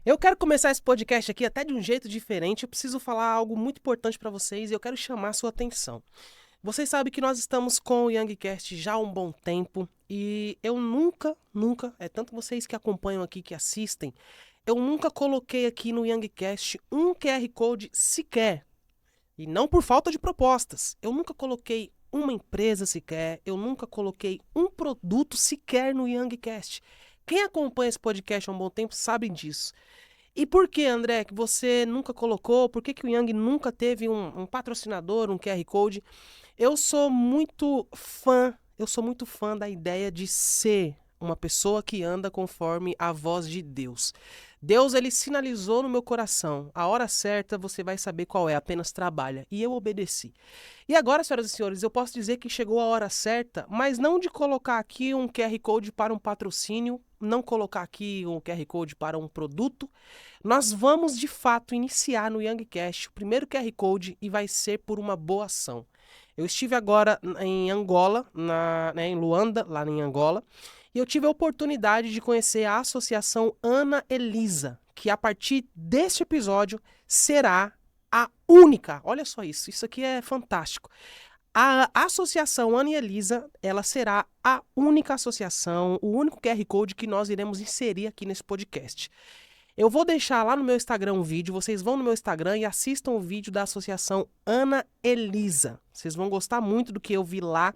Eu quero começar esse podcast aqui até de um jeito diferente. Eu preciso falar algo muito importante para vocês e eu quero chamar a sua atenção. Vocês sabem que nós estamos com o Youngcast já há um bom tempo e eu nunca, é tanto vocês que acompanham aqui, que assistem, eu nunca coloquei aqui no Youngcast um QR Code sequer. E não por falta de propostas. Eu nunca coloquei uma empresa sequer, eu nunca coloquei um produto sequer no Youngcast. Quem acompanha esse podcast há um bom tempo sabe disso. E por que, André, que você nunca colocou? Por que o Yang nunca teve um patrocinador, um QR Code? Eu sou muito fã da ideia de ser uma pessoa que anda conforme a voz de Deus. Deus, ele sinalizou no meu coração, a hora certa você vai saber qual é, apenas trabalha. E eu obedeci. E agora, senhoras e senhores, eu posso dizer que chegou a hora certa, mas não de colocar aqui um QR Code para um patrocínio, não colocar aqui um QR Code para um produto. Nós vamos, de fato, iniciar no Youngcast o primeiro QR Code e vai ser por uma boa ação. Eu estive agora em Angola, em Luanda, lá em Angola, e eu tive a oportunidade de conhecer a Associação Ana Elisa, que a partir deste episódio será a única, olha só isso aqui é fantástico. A Associação Ana Elisa, ela será a única associação, o único QR Code que nós iremos inserir aqui nesse podcast. Eu vou deixar lá no meu Instagram um vídeo, vocês vão no meu Instagram e assistam o vídeo da Associação Ana Elisa. Vocês vão gostar muito do que eu vi lá.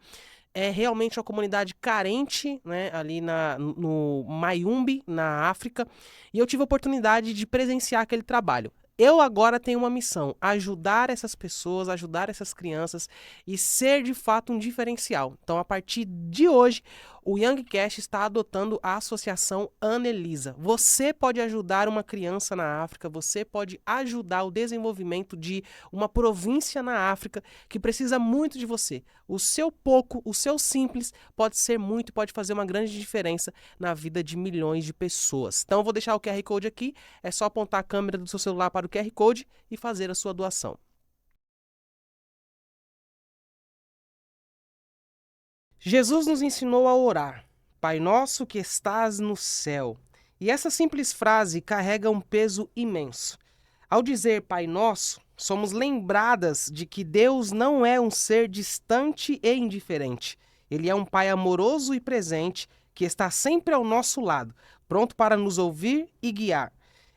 É realmente uma comunidade carente, né, ali no Mayumbe, na África, e eu tive a oportunidade de presenciar aquele trabalho. Eu agora tenho uma missão, ajudar essas pessoas, ajudar essas crianças e ser de fato um diferencial. Então, a partir de hoje, o Youngcast está adotando a Associação Ana Elisa. Você pode ajudar uma criança na África, você pode ajudar o desenvolvimento de uma província na África que precisa muito de você. O seu pouco, o seu simples pode ser muito, pode fazer uma grande diferença na vida de milhões de pessoas. Então eu vou deixar o QR Code aqui, é só apontar a câmera do seu celular para o QR Code e fazer a sua doação. Jesus nos ensinou a orar, Pai nosso que estás no céu. E essa simples frase carrega um peso imenso. Ao dizer Pai Nosso, somos lembradas de que Deus não é um ser distante e indiferente. Ele é um Pai amoroso e presente que está sempre ao nosso lado, pronto para nos ouvir e guiar.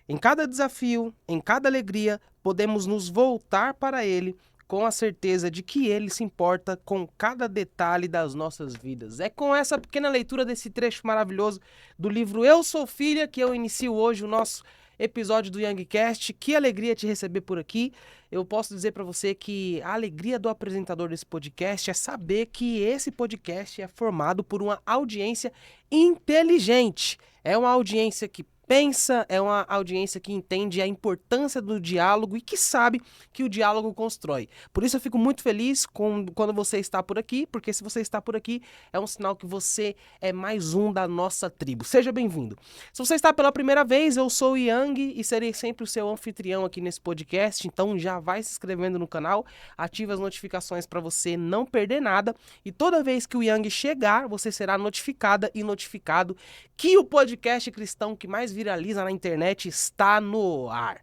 Em cada desafio, em cada alegria, podemos nos voltar para Ele com a certeza de que Ele se importa com cada detalhe das nossas vidas. É com essa pequena leitura desse trecho maravilhoso do livro Eu Sou Filha que eu inicio hoje o nosso episódio do Youngcast. Que alegria te receber por aqui. Eu posso dizer para você que a alegria do apresentador desse podcast é saber que esse podcast é formado por uma audiência inteligente. É uma audiência que pensa, é uma audiência que entende a importância do diálogo e que sabe que o diálogo constrói. Por isso eu fico muito feliz quando você está por aqui, porque se você está por aqui, é um sinal que você é mais um da nossa tribo. Seja bem-vindo. Se você está pela primeira vez, eu sou o Yang e serei sempre o seu anfitrião aqui nesse podcast, então já vai se inscrevendo no canal, ative as notificações para você não perder nada e toda vez que o Yang chegar, você será notificada e notificado que o podcast cristão que mais viraliza na internet está no ar.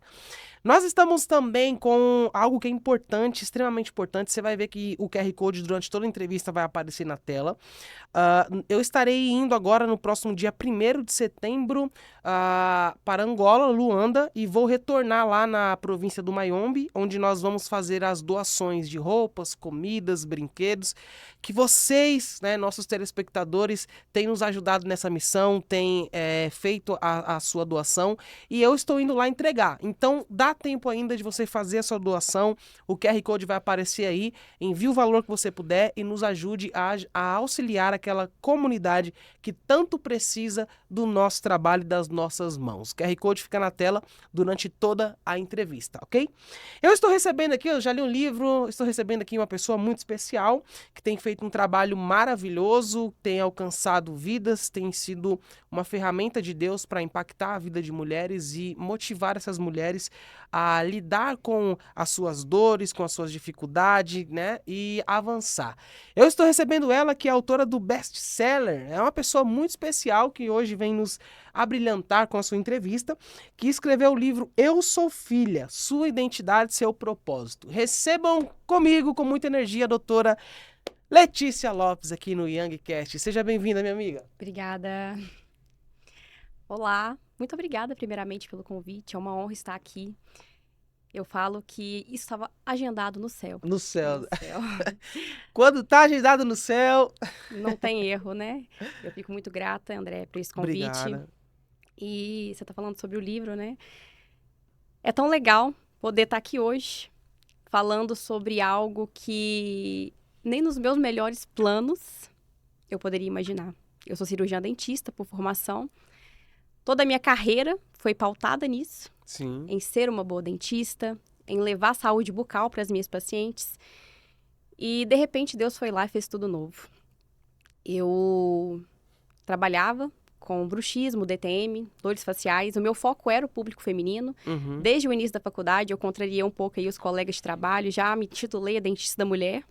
Nós estamos também com algo que é importante, extremamente importante. Você vai ver que o QR Code durante toda a entrevista vai aparecer na tela. Eu estarei indo agora no próximo dia 1º de setembro para Angola, Luanda, e vou retornar lá na província do Mayombe, onde nós vamos fazer as doações de roupas, comidas, brinquedos, que vocês, né, nossos telespectadores, têm nos ajudado nessa missão, têm feito a sua doação, e eu estou indo lá entregar. Então, dá tempo ainda de você fazer a sua doação, o QR Code vai aparecer aí, envie o valor que você puder e nos ajude a auxiliar aquela comunidade que tanto precisa do nosso trabalho e das nossas mãos. O QR Code fica na tela durante toda a entrevista, ok? Eu estou recebendo aqui, eu já li um livro, estou recebendo aqui uma pessoa muito especial, que tem feito um trabalho maravilhoso, tem alcançado vidas, tem sido uma ferramenta de Deus para impactar a vida de mulheres e motivar essas mulheres a lidar com as suas dores, com as suas dificuldades, né? E avançar. Eu estou recebendo ela, que é autora do best-seller. É uma pessoa muito especial que hoje vem nos abrilhantar com a sua entrevista, que escreveu o livro Eu Sou Filha, Sua Identidade, Seu Propósito. Recebam comigo, com muita energia, a doutora Letícia Lopes aqui no YoungCast. Seja bem-vinda, minha amiga. Obrigada. Olá, muito obrigada primeiramente pelo convite, é uma honra estar aqui. Eu falo que isso estava agendado no céu. No céu. No céu. Quando tá agendado no céu. Não tem erro, né? Eu fico muito grata, André, por esse convite. Obrigada. E você está falando sobre o livro, né? É tão legal poder estar aqui hoje falando sobre algo que nem nos meus melhores planos eu poderia imaginar. Eu sou cirurgiã dentista por formação. Toda a minha carreira foi pautada nisso, Sim. em ser uma boa dentista, em levar saúde bucal para as minhas pacientes. E, de repente, Deus foi lá e fez tudo novo. Eu trabalhava com bruxismo, DTM, dores faciais. O meu foco era o público feminino. Uhum. Desde o início da faculdade, eu contrariei um pouco aí os colegas de trabalho. Já me titulei a dentista da mulher.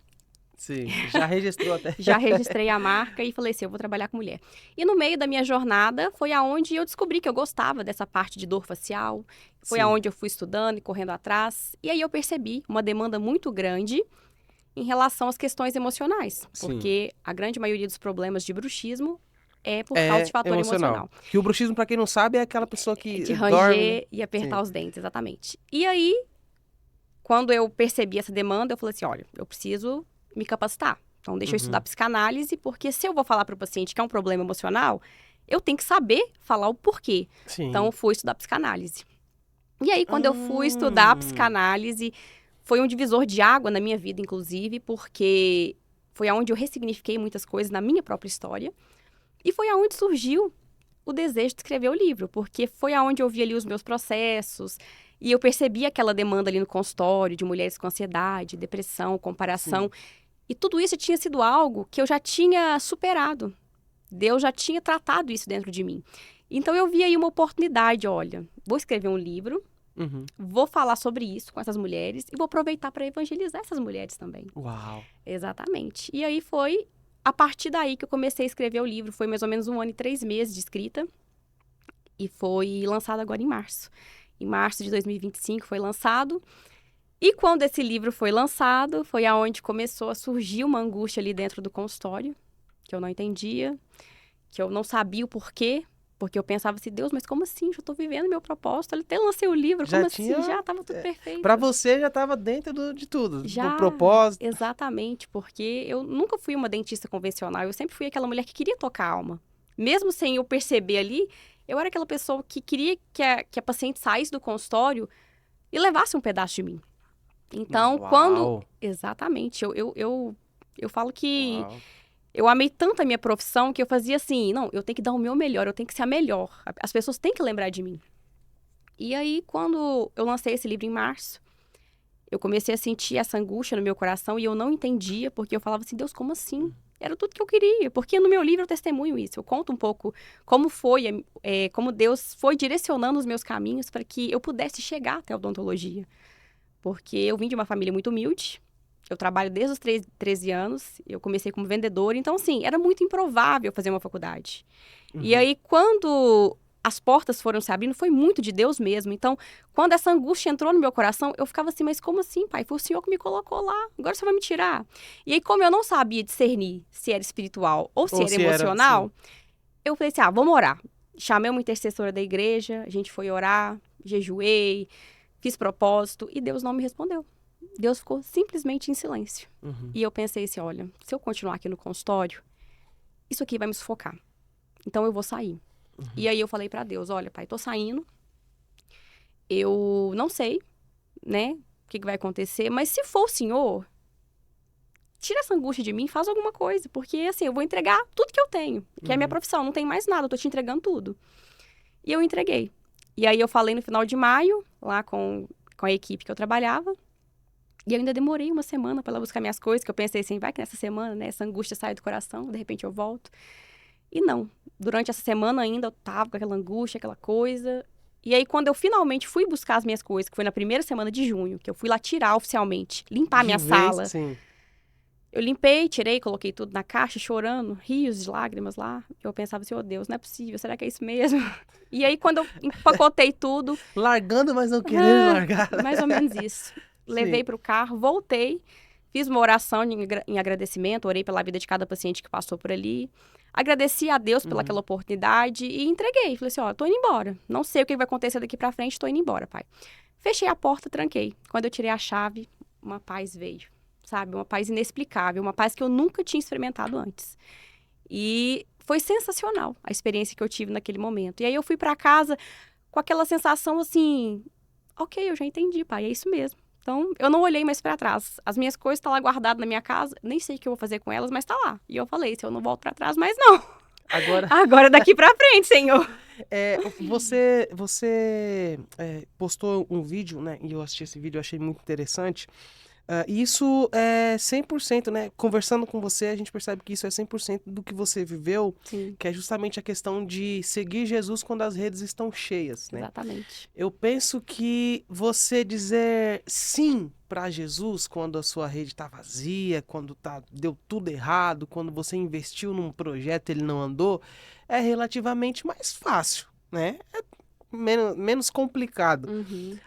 Sim, já registrou até. Já registrei a marca e falei assim, eu vou trabalhar com mulher. E no meio da minha jornada foi aonde eu descobri que eu gostava dessa parte de dor facial. Foi Sim. aonde eu fui estudando e correndo atrás. E aí eu percebi uma demanda muito grande em relação às questões emocionais. Sim. Porque a grande maioria dos problemas de bruxismo é por causa de fator emocional. Que o bruxismo, para quem não sabe, é aquela pessoa que De dorme, ranger né? e apertar Sim. os dentes, exatamente. E aí, quando eu percebi essa demanda, eu falei assim, olha, eu preciso me capacitar. Então, deixa eu estudar psicanálise, porque se eu vou falar para o paciente que é um problema emocional, eu tenho que saber falar o porquê. Sim. Então, eu fui estudar psicanálise. E aí, quando eu fui estudar psicanálise, foi um divisor de água na minha vida, inclusive, porque foi aonde eu ressignifiquei muitas coisas na minha própria história. E foi aonde surgiu o desejo de escrever o livro, porque foi aonde eu vi ali os meus processos, e eu percebi aquela demanda ali no consultório de mulheres com ansiedade, depressão, comparação. Sim. E tudo isso tinha sido algo que eu já tinha superado. Deus já tinha tratado isso dentro de mim. Então eu vi aí uma oportunidade, olha, vou escrever um livro, vou falar sobre isso com essas mulheres e vou aproveitar para evangelizar essas mulheres também. Uau. Exatamente. E aí foi a partir daí que eu comecei a escrever o livro. Foi mais ou menos 1 ano e 3 meses de escrita e foi lançado agora em março. Em março de 2025 foi lançado. E quando esse livro foi lançado, foi aonde começou a surgir uma angústia ali dentro do consultório, que eu não entendia, que eu não sabia o porquê, porque eu pensava assim, Deus, mas como assim? Já estou vivendo meu propósito, eu até lancei o livro, Já como tinha... assim? Já estava tudo perfeito. Para você já estava dentro de tudo, Já, do propósito. Exatamente, porque eu nunca fui uma dentista convencional, eu sempre fui aquela mulher que queria tocar a alma. Mesmo sem eu perceber ali, eu era aquela pessoa que queria que a paciente saísse do consultório e levasse um pedaço de mim. Então, Uau. quando... Exatamente. Eu falo que Uau. eu amei tanto a minha profissão que eu fazia assim, não, eu tenho que dar o meu melhor, eu tenho que ser a melhor. As pessoas têm que lembrar de mim. E aí, quando eu lancei esse livro em março, eu comecei a sentir essa angústia no meu coração e eu não entendia, porque eu falava assim, Deus, como assim? Era tudo que eu queria, porque no meu livro eu testemunho isso. Eu conto um pouco como foi, como Deus foi direcionando os meus caminhos para que eu pudesse chegar até a odontologia. Porque eu vim de uma família muito humilde, eu trabalho desde os 13 anos, eu comecei como vendedora, então, assim, era muito improvável fazer uma faculdade. E aí, quando as portas foram se abrindo, foi muito de Deus mesmo. Então, quando essa angústia entrou no meu coração, eu ficava assim, mas como assim, pai? Foi o Senhor que me colocou lá, agora você vai me tirar? E aí, como eu não sabia discernir se era espiritual ou se era emocional, eu falei assim, vamos orar. Chamei uma intercessora da igreja, a gente foi orar, jejuei, fiz propósito e Deus não me respondeu. Deus ficou simplesmente em silêncio. E eu pensei assim, olha, se eu continuar aqui no consultório, isso aqui vai me sufocar. Então eu vou sair. E aí eu falei pra Deus, olha, pai, tô saindo. Eu não sei, né, o que vai acontecer, mas se for o Senhor, tira essa angústia de mim, faz alguma coisa. Porque, assim, eu vou entregar tudo que eu tenho, que é a minha profissão, não tem mais nada, eu tô te entregando tudo. E eu entreguei. E aí eu falei no final de maio, lá com a equipe que eu trabalhava, e eu ainda demorei uma semana para ela buscar minhas coisas, que eu pensei assim, vai que nessa semana, né, essa angústia sai do coração, de repente eu volto. E não, durante essa semana ainda eu tava com aquela angústia, aquela coisa, E aí, quando eu finalmente fui buscar as minhas coisas, que foi na primeira semana de junho, que eu fui lá tirar oficialmente, limpar a minha sala. Sim. Eu limpei, tirei, coloquei tudo na caixa, chorando, rios de lágrimas lá. Eu pensava assim, oh Deus, não é possível, será que é isso mesmo? E aí, quando eu empacotei tudo... Largando, mas não querendo largar. Mais ou menos isso. Levei para o carro, voltei, fiz uma oração em agradecimento, orei pela vida de cada paciente que passou por ali. Agradeci a Deus pelaquela oportunidade e entreguei. Falei assim, ó, tô indo embora. Não sei o que vai acontecer daqui pra frente, tô indo embora, pai. Fechei a porta, tranquei. Quando eu tirei a chave, uma paz veio. Sabe? Uma paz inexplicável, uma paz que eu nunca tinha experimentado antes. E foi sensacional a experiência que eu tive naquele momento. E aí eu fui para casa com aquela sensação assim, ok, eu já entendi, pai, é isso mesmo. Então, eu não olhei mais para trás. As minhas coisas estão lá guardadas na minha casa, nem sei o que eu vou fazer com elas, mas tá lá. E eu falei, se eu não volto para trás mais não. Agora daqui para frente, Senhor. Você postou um vídeo, né? E eu assisti esse vídeo, eu achei muito interessante. Isso é 100%, né? Conversando com você, a gente percebe que isso é 100% do que você viveu, Sim. Que é justamente a questão de seguir Jesus quando as redes estão cheias, né? Exatamente. Eu penso que você dizer sim para Jesus quando a sua rede está vazia, quando deu tudo errado, quando você investiu num projeto e ele não andou, é relativamente mais fácil, né? É menos complicado.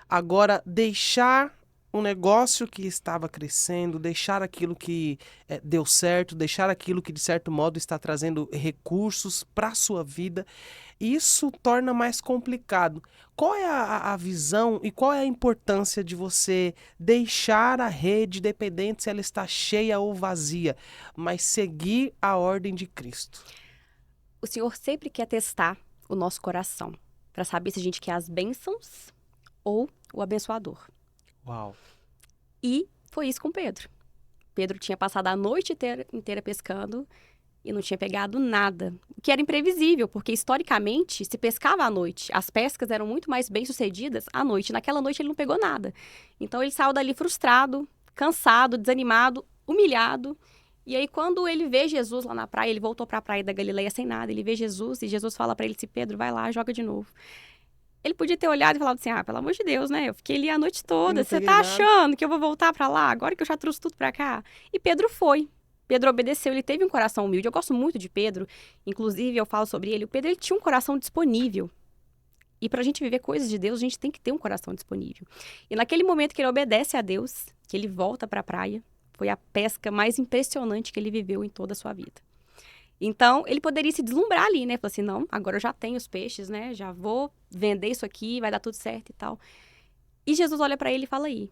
Agora, deixar um negócio que estava crescendo, deixar aquilo que deu certo, deixar aquilo que de certo modo está trazendo recursos para a sua vida, isso torna mais complicado. Qual é a visão e qual é a importância de você deixar a rede, dependente se ela está cheia ou vazia, mas seguir a ordem de Cristo? O Senhor sempre quer testar o nosso coração, para saber se a gente quer as bênçãos ou o abençoador. Uau! E foi isso com Pedro. Pedro tinha passado a noite inteira pescando e não tinha pegado nada. O que era imprevisível, porque historicamente se pescava à noite. As pescas eram muito mais bem-sucedidas à noite. Naquela noite ele não pegou nada. Então ele saiu dali frustrado, cansado, desanimado, humilhado. E aí quando ele vê Jesus lá na praia, ele voltou para a praia da Galileia sem nada. Ele vê Jesus e Jesus fala para ele assim, Pedro, vai lá, joga de novo. Ele podia ter olhado e falado assim, pelo amor de Deus, né? Eu fiquei ali a noite toda. Você tá achando que eu vou voltar pra lá? Agora que eu já trouxe tudo pra cá? E Pedro foi. Pedro obedeceu, ele teve um coração humilde. Eu gosto muito de Pedro. Inclusive, eu falo sobre ele. O Pedro, ele tinha um coração disponível. E pra gente viver coisas de Deus, a gente tem que ter um coração disponível. E naquele momento que ele obedece a Deus, que ele volta pra praia, foi a pesca mais impressionante que ele viveu em toda a sua vida. Então, ele poderia se deslumbrar ali, né? Falar assim, não, agora eu já tenho os peixes, né? Já vou vender isso aqui, vai dar tudo certo e tal. E Jesus olha pra ele e fala aí,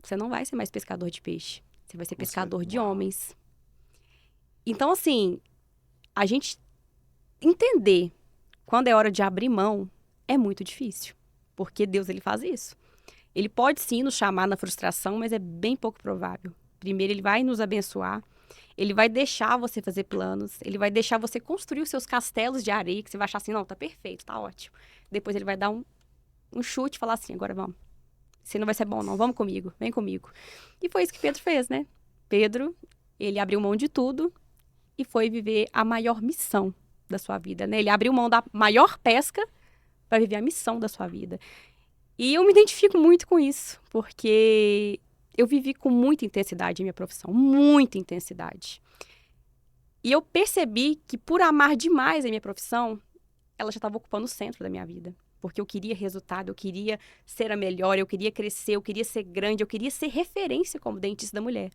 você não vai ser mais pescador de peixe. Você vai ser pescador de homens. Então, assim, a gente entender quando é hora de abrir mão é muito difícil. Porque Deus, ele faz isso. Ele pode sim nos chamar na frustração, mas é bem pouco provável. Primeiro, ele vai nos abençoar. Ele vai deixar você fazer planos, ele vai deixar você construir os seus castelos de areia, que você vai achar assim, não, tá perfeito, tá ótimo. Depois ele vai dar um chute e falar assim, agora vamos. Você não vai ser bom não, vamos comigo, vem comigo. E foi isso que Pedro fez, né? Pedro, ele abriu mão de tudo e foi viver a maior missão da sua vida, né? Ele abriu mão da maior pesca para viver a missão da sua vida. E eu me identifico muito com isso, porque eu vivi com muita intensidade a minha profissão, muita intensidade. E eu percebi que por amar demais a minha profissão, ela já estava ocupando o centro da minha vida. Porque eu queria resultado, eu queria ser a melhor, eu queria crescer, eu queria ser grande, eu queria ser referência como dentista da mulher.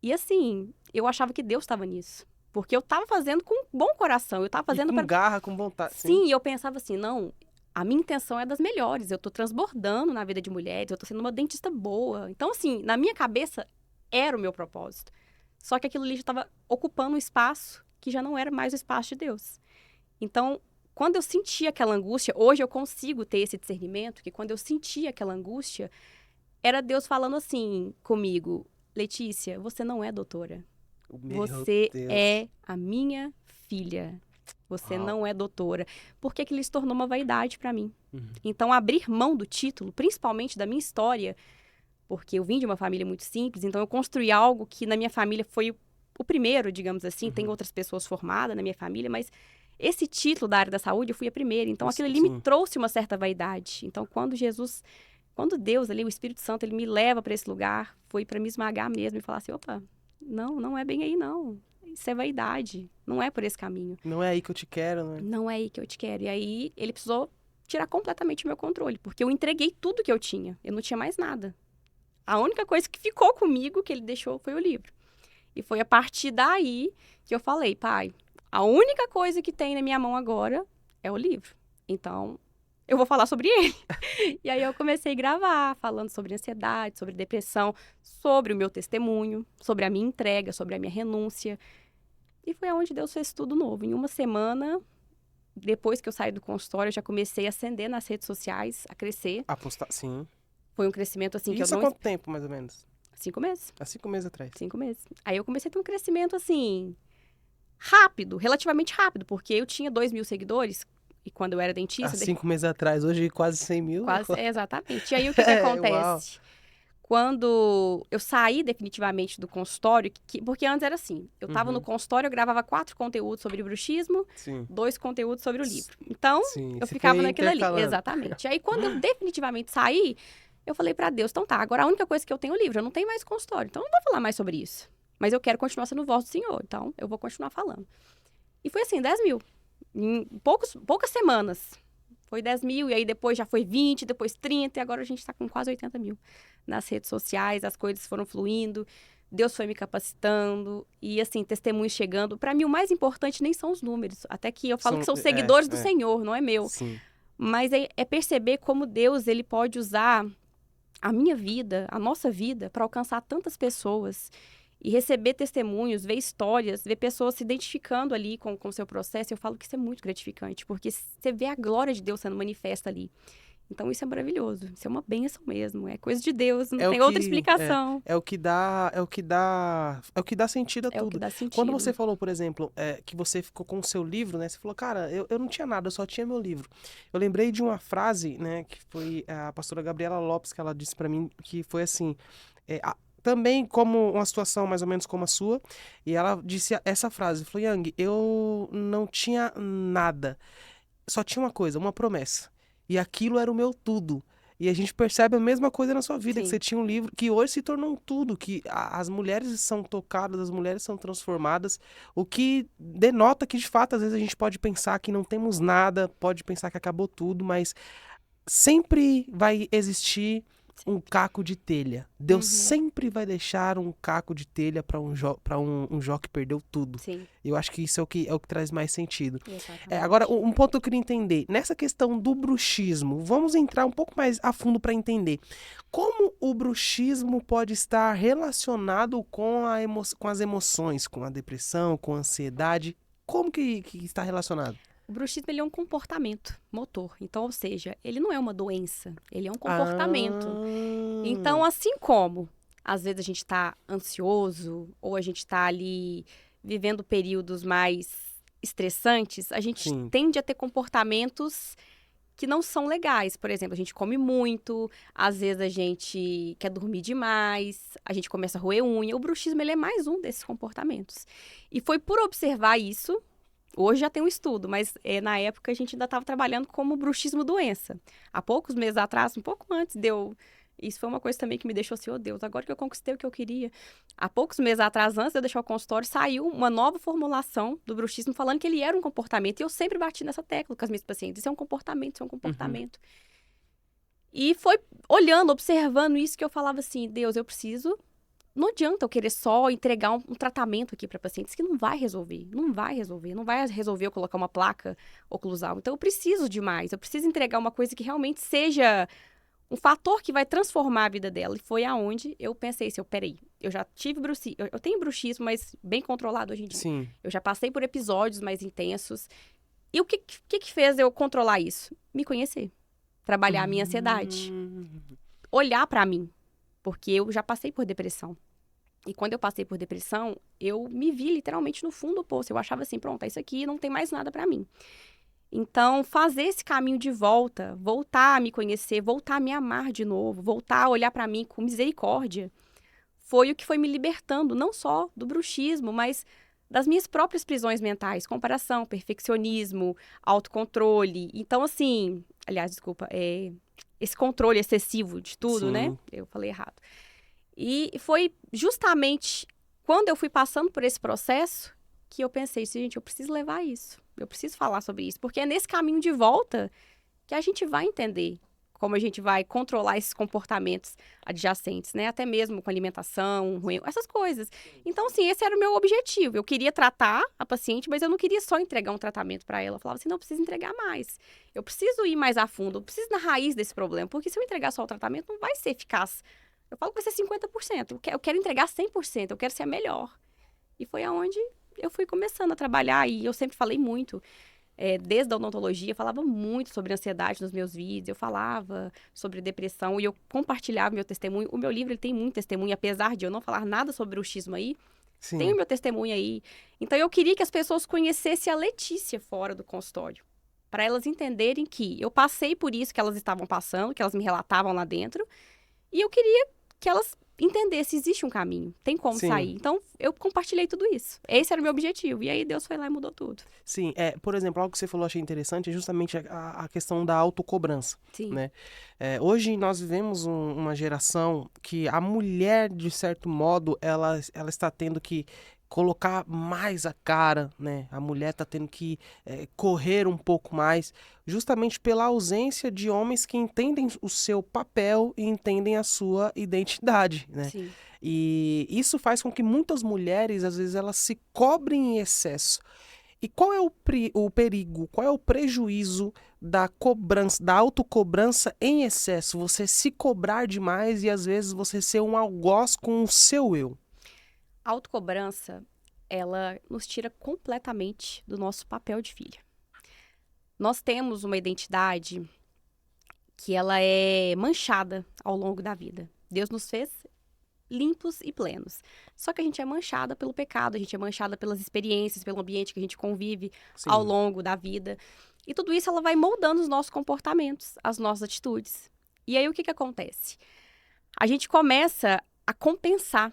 E assim, eu achava que Deus estava nisso. Porque eu estava fazendo com um bom coração, eu estava fazendo com garra, com vontade. Sim, e eu pensava assim, não, a minha intenção é das melhores, eu tô transbordando na vida de mulheres, eu tô sendo uma dentista boa. Então, assim, na minha cabeça, era o meu propósito. Só que aquilo ali já estava ocupando um espaço que já não era mais o espaço de Deus. Então, quando eu sentia aquela angústia, hoje eu consigo ter esse discernimento, que quando eu sentia aquela angústia, era Deus falando assim comigo, Letícia, você não é doutora. Você é a minha filha. Você não é doutora. Porque aquilo se tornou uma vaidade para mim. Então, abrir mão do título, principalmente da minha história, porque eu vim de uma família muito simples, então eu construí algo que na minha família foi o primeiro, digamos assim. Tem outras pessoas formadas na minha família, mas esse título da área da saúde, eu fui a primeira. Então, aquilo ali Sim. me trouxe uma certa vaidade. Então, quando Deus ali, o Espírito Santo, ele me leva para esse lugar, foi para me esmagar mesmo e falar assim, opa, não é bem aí, não. Isso é vaidade. Não é por esse caminho. Não é aí que eu te quero, né? Não é aí que eu te quero. E aí, ele precisou tirar completamente o meu controle, porque eu entreguei tudo que eu tinha. Eu não tinha mais nada. A única coisa que ficou comigo, que ele deixou, foi o livro. E foi a partir daí que eu falei, pai, a única coisa que tem na minha mão agora é o livro. Então, eu vou falar sobre ele. E aí eu comecei a gravar, falando sobre ansiedade, sobre depressão, sobre o meu testemunho, sobre a minha entrega, sobre a minha renúncia. E foi aonde Deus fez tudo novo. Em uma semana, depois que eu saí do consultório, eu já comecei a ascender nas redes sociais, a crescer. Apostar, sim. Foi um crescimento assim E que isso eu há não... quanto tempo, mais ou menos? 5 meses. Há 5 meses atrás. 5 meses. Aí eu comecei a ter um crescimento, assim, rápido, relativamente rápido, porque eu tinha 2.000 seguidores, e quando eu era Há dentista... 5 meses atrás, hoje quase 100 mil. Quase, exatamente. E aí, o que acontece? Quando eu saí definitivamente do consultório, porque antes era assim, eu tava no consultório, eu gravava 4 conteúdos sobre bruxismo, Sim. 2 conteúdos sobre o livro. Então, Sim. eu Você ficava foi naquilo ali. intercalando. Exatamente. Aí, quando eu definitivamente saí, eu falei pra Deus, então tá, agora a única coisa que eu tenho é o livro, eu não tenho mais consultório, então eu não vou falar mais sobre isso. Mas eu quero continuar sendo voz do Senhor, então eu vou continuar falando. E foi assim, 10 mil. Em poucas semanas. Foi 10 mil, e aí depois já foi 20, depois 30, e agora a gente tá com quase 80 mil nas redes sociais, as coisas foram fluindo, Deus foi me capacitando, e assim, testemunhos chegando. Pra mim, o mais importante nem são os números, até que eu falo que são seguidores do Senhor, não é meu. Sim. Mas é perceber como Deus, ele pode usar a minha vida, a nossa vida, para alcançar tantas pessoas e receber testemunhos, ver histórias, ver pessoas se identificando ali com o seu processo. Eu falo que isso é muito gratificante, porque você vê a glória de Deus sendo manifesta ali. Então, isso é maravilhoso. Isso é uma bênção mesmo. É coisa de Deus, não tem outra explicação. É o que dá sentido a É o que tudo. dá sentido. Quando você falou, por exemplo, que você ficou com o seu livro, né? Você falou, cara, eu não tinha nada, eu só tinha meu livro. Eu lembrei de uma frase, né, que foi a pastora Gabriela Lopes, que ela disse pra mim, que foi assim, também como uma situação mais ou menos como a sua, e ela disse essa frase, falou, Yang, eu não tinha nada, só tinha uma coisa, uma promessa. E aquilo era o meu tudo. E a gente percebe a mesma coisa na sua vida, Sim. que você tinha um livro que hoje se tornou um tudo, que as mulheres são tocadas, as mulheres são transformadas, o que denota que, de fato, às vezes a gente pode pensar que não temos nada, pode pensar que acabou tudo, mas sempre vai existir um caco de telha. Deus sempre vai deixar um caco de telha para um Jó que perdeu tudo. Sim. Eu acho que isso é o que traz mais sentido. Exatamente. Agora, um ponto que eu queria entender. Nessa questão do bruxismo, vamos entrar um pouco mais a fundo para entender. Como o bruxismo pode estar relacionado com as emoções, com a depressão, com a ansiedade? Como que está relacionado? O bruxismo, ele é um comportamento motor. Então, ou seja, ele não é uma doença, ele é um comportamento. Então, assim como, às vezes, a gente está ansioso, ou a gente está ali vivendo períodos mais estressantes, a gente tende a ter comportamentos que não são legais. Por exemplo, a gente come muito, às vezes a gente quer dormir demais, a gente começa a roer unha. O bruxismo, ele é mais um desses comportamentos. E foi por observar isso. Hoje já tem um estudo, mas na época a gente ainda estava trabalhando como bruxismo doença. Há poucos meses atrás, um pouco antes Isso foi uma coisa também que me deixou assim, oh Deus, agora que eu conquistei o que eu queria. Há poucos meses atrás, antes de eu deixar o consultório, saiu uma nova formulação do bruxismo falando que ele era um comportamento. E eu sempre bati nessa tecla com as minhas pacientes. Isso é um comportamento, isso é um comportamento. E foi olhando, observando isso que eu falava assim, Deus, eu preciso... Não adianta eu querer só entregar um tratamento aqui para pacientes que não vai resolver. Não vai resolver eu colocar uma placa oclusal. Então, eu preciso de mais. Eu preciso entregar uma coisa que realmente seja um fator que vai transformar a vida dela. E foi aonde eu pensei assim, peraí, eu já tive bruxismo, eu tenho bruxismo, mas bem controlado hoje em dia. Sim. Eu já passei por episódios mais intensos. E o que fez eu controlar isso? Me conhecer. Trabalhar a minha ansiedade. Olhar para mim. Porque eu já passei por depressão. E quando eu passei por depressão, eu me vi literalmente no fundo do poço. Eu achava assim, pronto, isso aqui não tem mais nada pra mim. Então, fazer esse caminho de volta, voltar a me conhecer, voltar a me amar de novo, voltar a olhar pra mim com misericórdia, foi o que foi me libertando, não só do bruxismo, mas das minhas próprias prisões mentais, comparação, perfeccionismo, autocontrole. Então, assim, aliás, desculpa, esse controle excessivo de tudo, né? Sim. Eu falei errado. E foi justamente quando eu fui passando por esse processo que eu pensei, gente, eu preciso levar isso. Eu preciso falar sobre isso. Porque é nesse caminho de volta que a gente vai entender como a gente vai controlar esses comportamentos adjacentes, né? Até mesmo com alimentação, essas coisas. Então, assim, esse era o meu objetivo. Eu queria tratar a paciente, mas eu não queria só entregar um tratamento para ela. Eu falava assim, não, eu preciso entregar mais. Eu preciso ir mais a fundo, eu preciso ir na raiz desse problema. Porque se eu entregar só o tratamento, não vai ser eficaz. Eu falo que vai ser 50%. Eu quero entregar 100%, eu quero ser a melhor. E foi aonde eu fui começando a trabalhar. E eu sempre falei muito. Desde a odontologia, eu falava muito sobre ansiedade nos meus vídeos, eu falava sobre depressão e eu compartilhava meu testemunho. O meu livro ele tem muito testemunho, apesar de eu não falar nada sobre o bruxismo aí, tem o Sim. meu testemunho aí. Então, eu queria que as pessoas conhecessem a Letícia fora do consultório, para elas entenderem que eu passei por isso que elas estavam passando, que elas me relatavam lá dentro, e eu queria que elas entendessem, existe um caminho, tem como Sim. sair. Então, eu compartilhei tudo isso. Esse era o meu objetivo. E aí, Deus foi lá e mudou tudo. Sim, por exemplo, algo que você falou achei interessante é justamente a questão da autocobrança, Sim, né? Hoje nós vivemos uma geração que a mulher, de certo modo, ela está tendo que colocar mais a cara, né? A mulher está tendo que correr um pouco mais, justamente pela ausência de homens que entendem o seu papel e entendem a sua identidade, né? sim. E isso faz com que muitas mulheres, às vezes, elas se cobrem em excesso. E qual é o perigo, qual é o prejuízo da cobrança, da autocobrança em excesso? Você se cobrar demais e às vezes você ser um algoz com o seu eu. A autocobrança, ela nos tira completamente do nosso papel de filha. Nós temos uma identidade que ela é manchada ao longo da vida. Deus nos fez limpos e plenos. Só que a gente é manchada pelo pecado, a gente é manchada pelas experiências, pelo ambiente que a gente convive ao Sim. longo da vida. E tudo isso ela vai moldando os nossos comportamentos, as nossas atitudes. E aí o que que acontece? A gente começa a compensar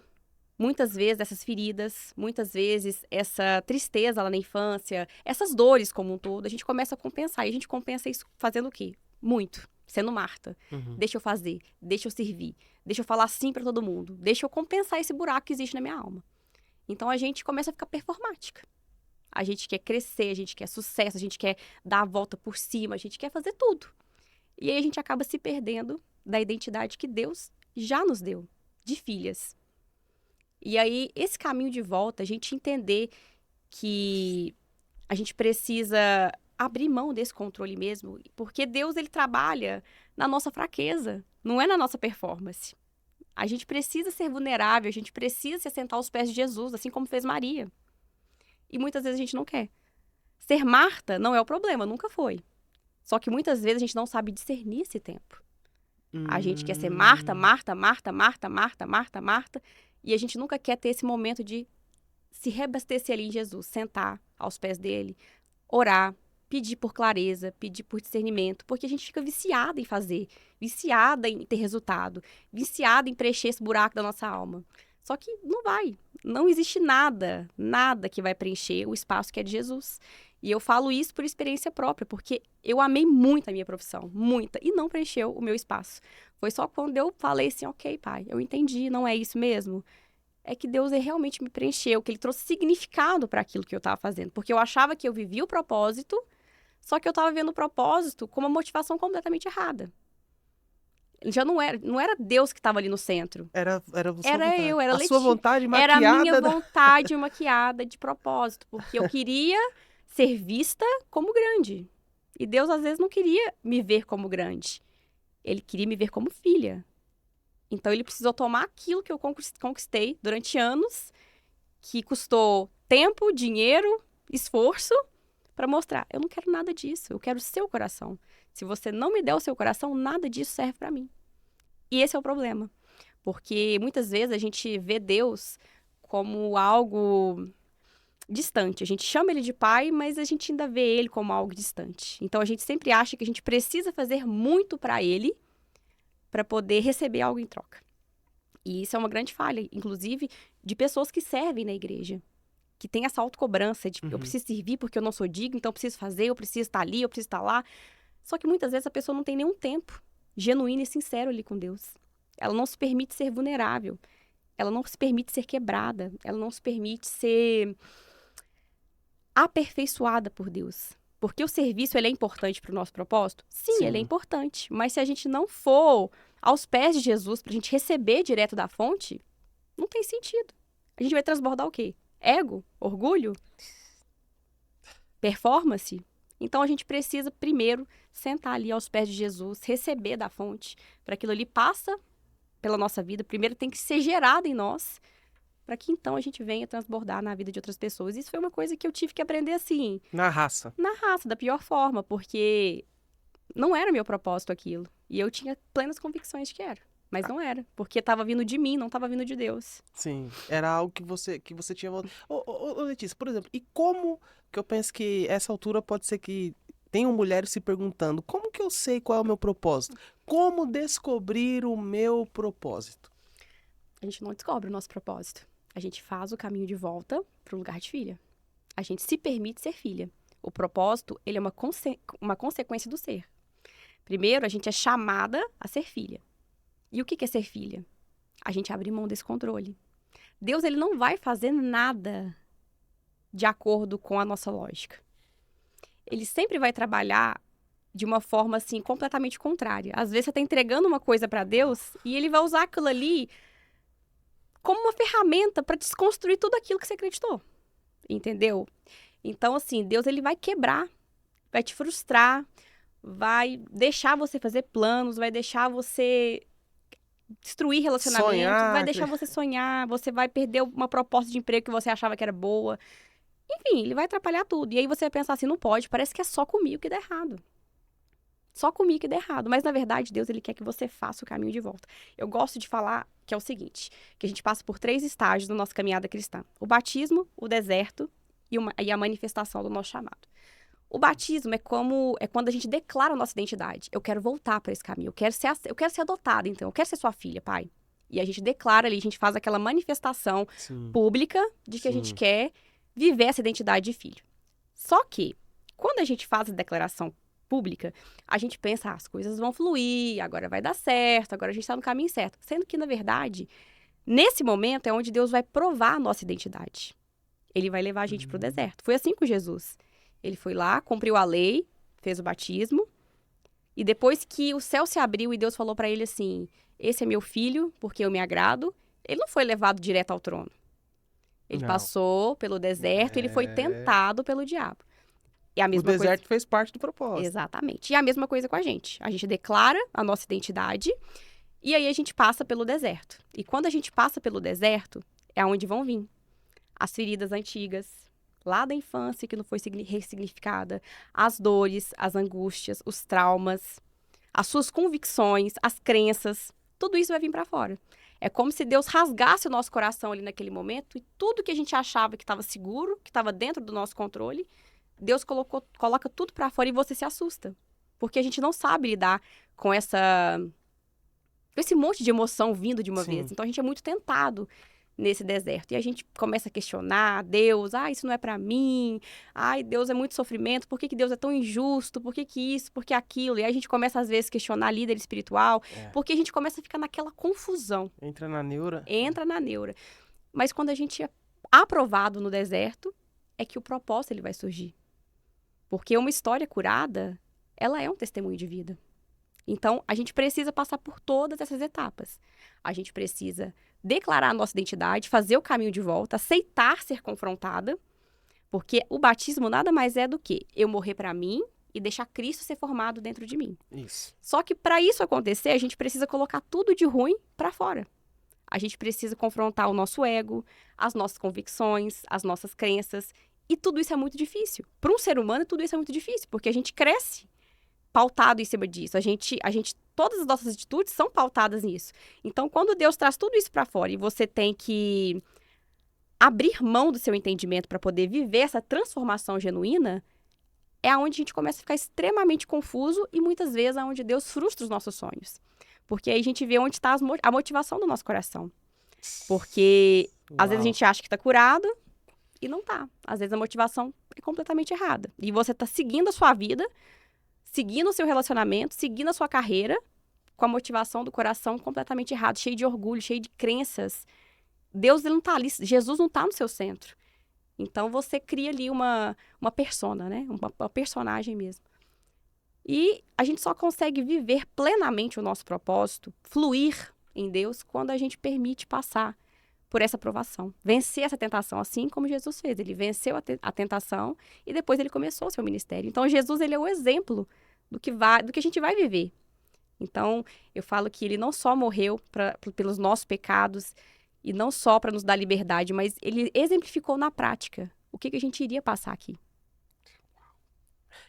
muitas vezes essas feridas, muitas vezes essa tristeza lá na infância, essas dores como um todo, a gente começa a compensar. E a gente compensa isso fazendo o quê? Muito. Sendo Marta. Uhum. Deixa eu fazer, deixa eu servir, deixa eu falar sim pra todo mundo, deixa eu compensar esse buraco que existe na minha alma. Então a gente começa a ficar performática. A gente quer crescer, a gente quer sucesso, a gente quer dar a volta por cima, a gente quer fazer tudo. E aí a gente acaba se perdendo da identidade que Deus já nos deu, de filhas. E aí, esse caminho de volta, a gente entender que a gente precisa abrir mão desse controle mesmo, porque Deus, ele trabalha na nossa fraqueza, não é na nossa performance. A gente precisa ser vulnerável, a gente precisa se assentar aos pés de Jesus, assim como fez Maria. E muitas vezes a gente não quer. Ser Marta não é o problema, nunca foi. Só que muitas vezes a gente não sabe discernir esse tempo. A gente quer ser Marta, Hum. Marta, Marta, Marta, Marta, Marta, Marta. E a gente nunca quer ter esse momento de se reabastecer ali em Jesus, sentar aos pés dele, orar, pedir por clareza, pedir por discernimento, porque a gente fica viciada em fazer, viciada em ter resultado, viciada em preencher esse buraco da nossa alma. Só que não vai. Não existe nada, nada que vai preencher o espaço que é de Jesus. E eu falo isso por experiência própria, porque eu amei muito a minha profissão, muita, e não preencheu o meu espaço. Foi só quando eu falei assim, ok, pai, eu entendi, não é isso mesmo? É que Deus realmente me preencheu, que ele trouxe significado para aquilo que eu estava fazendo. Porque eu achava que eu vivia o propósito, só que eu estava vendo o propósito com uma motivação completamente errada. Já não era Deus que estava ali no centro. Era a sua Era vontade. eu, era A sua Letícia. vontade Era a minha maquiada. vontade maquiada de propósito, porque eu queria ser vista como grande. E Deus, às vezes, não queria me ver como grande. Ele queria me ver como filha. Então, ele precisou tomar aquilo que eu conquistei durante anos, que custou tempo, dinheiro, esforço, para mostrar. Eu não quero nada disso, eu quero o seu coração. Se você não me der o seu coração, nada disso serve para mim. E esse é o problema. Porque muitas vezes a gente vê Deus como algo distante. A gente chama ele de pai, mas a gente ainda vê ele como algo distante. Então a gente sempre acha que a gente precisa fazer muito para ele para poder receber algo em troca. E isso é uma grande falha, inclusive, de pessoas que servem na igreja. que tem essa autocobrança de eu Uhum. preciso servir porque eu não sou digno, então eu preciso fazer, eu preciso estar ali, eu preciso estar lá. Só que muitas vezes a pessoa não tem nenhum tempo genuíno e sincero ali com Deus. Ela não se permite ser vulnerável. Ela não se permite ser quebrada. Ela não se permite ser aperfeiçoada por Deus. Porque o serviço, ele é importante para o nosso propósito? Sim, ele é Sim. importante. Mas se a gente não for aos pés de Jesus para a gente receber direto da fonte, não tem sentido. A gente vai transbordar o quê? Ego? Orgulho? Performance? Então a gente precisa primeiro sentar ali aos pés de Jesus, receber da fonte, para aquilo ali passa pela nossa vida. Primeiro tem que ser gerado em nós, para que então a gente venha transbordar na vida de outras pessoas. Isso foi uma coisa que eu tive que aprender assim, Na raça. na raça, da pior forma, porque não era meu propósito aquilo. E eu tinha plenas convicções de que era. Mas não era, porque estava vindo de mim, não estava vindo de Deus. Sim. Era algo que você tinha. Ô, Letícia, por exemplo, e como que eu penso que essa altura pode ser que tenham mulheres se perguntando: como que eu sei qual é o meu propósito? Como descobrir o meu propósito? A gente não descobre o nosso propósito. A gente faz o caminho de volta para o lugar de filha. A gente se permite ser filha. O propósito, ele é uma consequência do ser. Primeiro, a gente é chamada a ser filha. E o que é ser filha? A gente abre mão desse controle. Deus, ele não vai fazer nada de acordo com a nossa lógica. Ele sempre vai trabalhar de uma forma, assim, completamente contrária. Às vezes, você está entregando uma coisa para Deus e ele vai usar aquilo ali como uma ferramenta para desconstruir tudo aquilo que você acreditou. Entendeu? Então, assim, Deus, ele vai quebrar, vai te frustrar, vai deixar você fazer planos, vai deixar você destruir relacionamentos, Sonhar. vai deixar você sonhar, você vai perder uma proposta de emprego que você achava que era boa. Enfim, ele vai atrapalhar tudo. E aí você vai pensar assim, não pode, parece que é só comigo que dá errado. Só comigo que dá errado. Mas, na verdade, Deus, ele quer que você faça o caminho de volta. Eu gosto de falar que é o seguinte, que a gente passa por 3 estágios da nossa caminhada cristã. O batismo, o deserto e a manifestação do nosso chamado. O batismo é quando a gente declara a nossa identidade. Eu quero voltar para esse caminho. Eu quero ser adotada, então. Eu quero ser sua filha, pai. E a gente declara ali, a gente faz aquela manifestação Sim. pública de que a gente Sim. quer viver essa identidade de filho. Só que, quando a gente faz a declaração pública, a gente pensa, as coisas vão fluir, agora vai dar certo, agora a gente está no caminho certo. Sendo que, na verdade, nesse momento é onde Deus vai provar a nossa identidade. Ele vai levar a gente para o deserto. Foi assim com Jesus. Ele foi lá, cumpriu a lei, fez o batismo, e depois que o céu se abriu e Deus falou para ele assim, esse é meu filho, porque eu me agrado, ele não foi levado direto ao trono. Ele Não. passou pelo deserto, ele foi tentado pelo diabo. E a O mesma coisa... deserto fez parte do propósito. Exatamente. E a mesma coisa com a gente. A gente declara a nossa identidade e aí a gente passa pelo deserto. E quando a gente passa pelo deserto, é onde vão vir as feridas antigas, lá da infância que não foi ressignificada, as dores, as angústias, os traumas, as suas convicções, as crenças, tudo isso vai vir para fora. É como se Deus rasgasse o nosso coração ali naquele momento e tudo que a gente achava que estava seguro, que estava dentro do nosso controle, Deus coloca tudo para fora e você se assusta. Porque a gente não sabe lidar com esse monte de emoção vindo de uma Sim. vez. Então a gente é muito tentado nesse deserto. E a gente começa a questionar Deus, isso não é pra mim, Deus é muito sofrimento, por que Deus é tão injusto, por que isso, por que aquilo? E aí a gente começa às vezes a questionar líder espiritual, porque a gente começa a ficar naquela confusão. Entra na neura. Entra na neura. Mas quando a gente é aprovado no deserto, é que o propósito ele vai surgir. Porque uma história curada, ela é um testemunho de vida. Então, a gente precisa passar por todas essas etapas. A gente precisa declarar a nossa identidade, fazer o caminho de volta, aceitar ser confrontada, porque o batismo nada mais é do que eu morrer para mim e deixar Cristo ser formado dentro de mim. Isso. Só que para isso acontecer, a gente precisa colocar tudo de ruim para fora. A gente precisa confrontar o nosso ego, as nossas convicções, as nossas crenças, e tudo isso é muito difícil. Para um ser humano, tudo isso é muito difícil, porque a gente cresce pautado em cima disso. Todas as nossas atitudes são pautadas nisso. Então, quando Deus traz tudo isso para fora e você tem que abrir mão do seu entendimento para poder viver essa transformação genuína, é onde a gente começa a ficar extremamente confuso e muitas vezes é onde Deus frustra os nossos sonhos. Porque aí a gente vê onde está a motivação do nosso coração. Porque às vezes a gente acha que está curado E não tá. Às vezes a motivação é completamente errada. E você tá seguindo a sua vida, seguindo o seu relacionamento, seguindo a sua carreira, com a motivação do coração completamente errado, cheio de orgulho, cheio de crenças. Deus, ele não tá ali, Jesus não tá no seu centro. Então, você cria ali uma persona, né? Uma personagem mesmo. E a gente só consegue viver plenamente o nosso propósito, fluir em Deus, quando a gente permite passar por essa provação. Vencer essa tentação, assim como Jesus fez. Ele venceu a tentação e depois ele começou o seu ministério. Então, Jesus, ele é o exemplo do que a gente vai viver. Então, eu falo que ele não só morreu pelos nossos pecados e não só para nos dar liberdade, mas ele exemplificou na prática o que a gente iria passar aqui.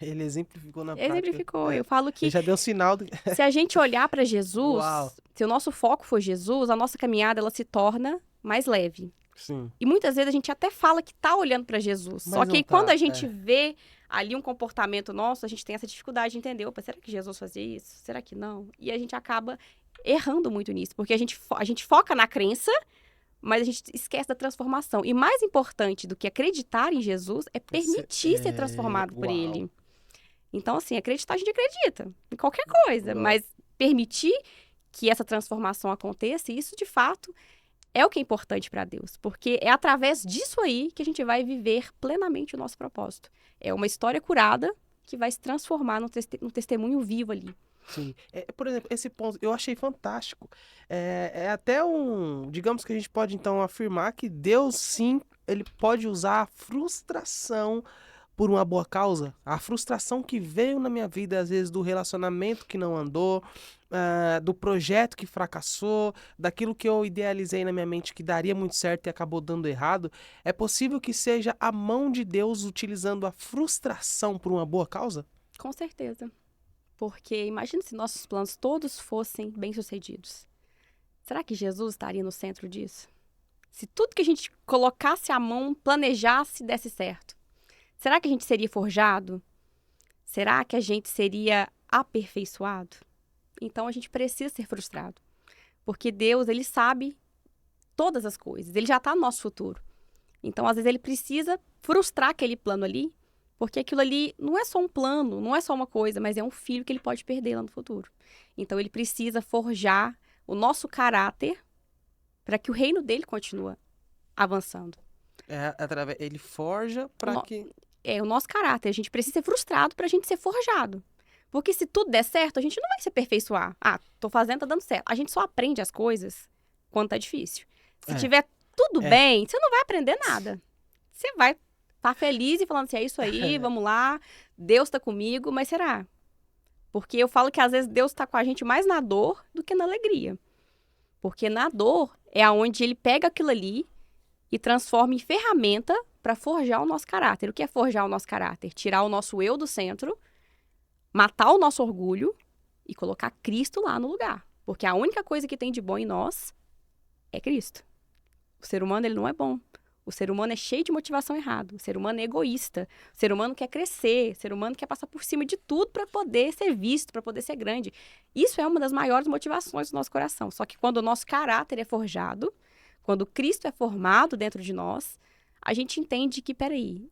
Ele exemplificou na prática. Exemplificou. Eu falo que Ele já deu sinal. se a gente olhar para Jesus, Uau. se o nosso foco for Jesus, a nossa caminhada ela se torna mais leve. Sim. E muitas vezes a gente até fala que tá olhando para Jesus. Mas Só que não aí, tá, quando a gente vê ali um comportamento nosso, a gente tem essa dificuldade de entender, opa, será que Jesus fazia isso? Será que não? E a gente acaba errando muito nisso, porque a gente foca na crença, mas a gente esquece da transformação. E mais importante do que acreditar em Jesus é permitir ser transformado por ele. Então, assim, acreditar, a gente acredita em qualquer coisa, mas permitir que essa transformação aconteça, isso de fato é o que é importante para Deus, porque é através disso aí que a gente vai viver plenamente o nosso propósito. É uma história curada que vai se transformar num testemunho vivo ali. Sim. Por exemplo, esse ponto eu achei fantástico. É até digamos que a gente pode então afirmar que Deus, sim, ele pode usar a frustração por uma boa causa. A frustração que veio na minha vida, às vezes, do relacionamento que não andou, do projeto que fracassou, daquilo que eu idealizei na minha mente que daria muito certo e acabou dando errado. É possível que seja a mão de Deus utilizando a frustração por uma boa causa? Com certeza. Porque imagina se nossos planos todos fossem bem-sucedidos. Será que Jesus estaria no centro disso? Se tudo que a gente colocasse a mão, planejasse, desse certo. Será que a gente seria forjado? Será que a gente seria aperfeiçoado? Então, a gente precisa ser frustrado. Porque Deus, ele sabe todas as coisas. Ele já está no nosso futuro. Então, às vezes, ele precisa frustrar aquele plano ali, porque aquilo ali não é só um plano, não é só uma coisa, mas é um filho que ele pode perder lá no futuro. Então, ele precisa forjar o nosso caráter para que o reino dele continue avançando. Ele forja para que... É o nosso caráter. A gente precisa ser frustrado para a gente ser forjado. Porque se tudo der certo, a gente não vai se aperfeiçoar. Ah, tô fazendo, tá dando certo. A gente só aprende as coisas quando tá difícil. Se tiver tudo bem, você não vai aprender nada. Você vai estar feliz e falando assim, é isso aí, vamos lá, Deus tá comigo, mas será? Porque eu falo que às vezes Deus tá com a gente mais na dor do que na alegria. Porque na dor é aonde ele pega aquilo ali e transforma em ferramenta para forjar o nosso caráter. O que é forjar o nosso caráter? Tirar o nosso eu do centro, matar o nosso orgulho e colocar Cristo lá no lugar. Porque a única coisa que tem de bom em nós é Cristo. O ser humano, ele não é bom. O ser humano é cheio de motivação errada. O ser humano é egoísta. O ser humano quer crescer. O ser humano quer passar por cima de tudo para poder ser visto, para poder ser grande. Isso é uma das maiores motivações do nosso coração. Só que quando o nosso caráter é forjado, quando Cristo é formado dentro de nós, a gente entende que, peraí,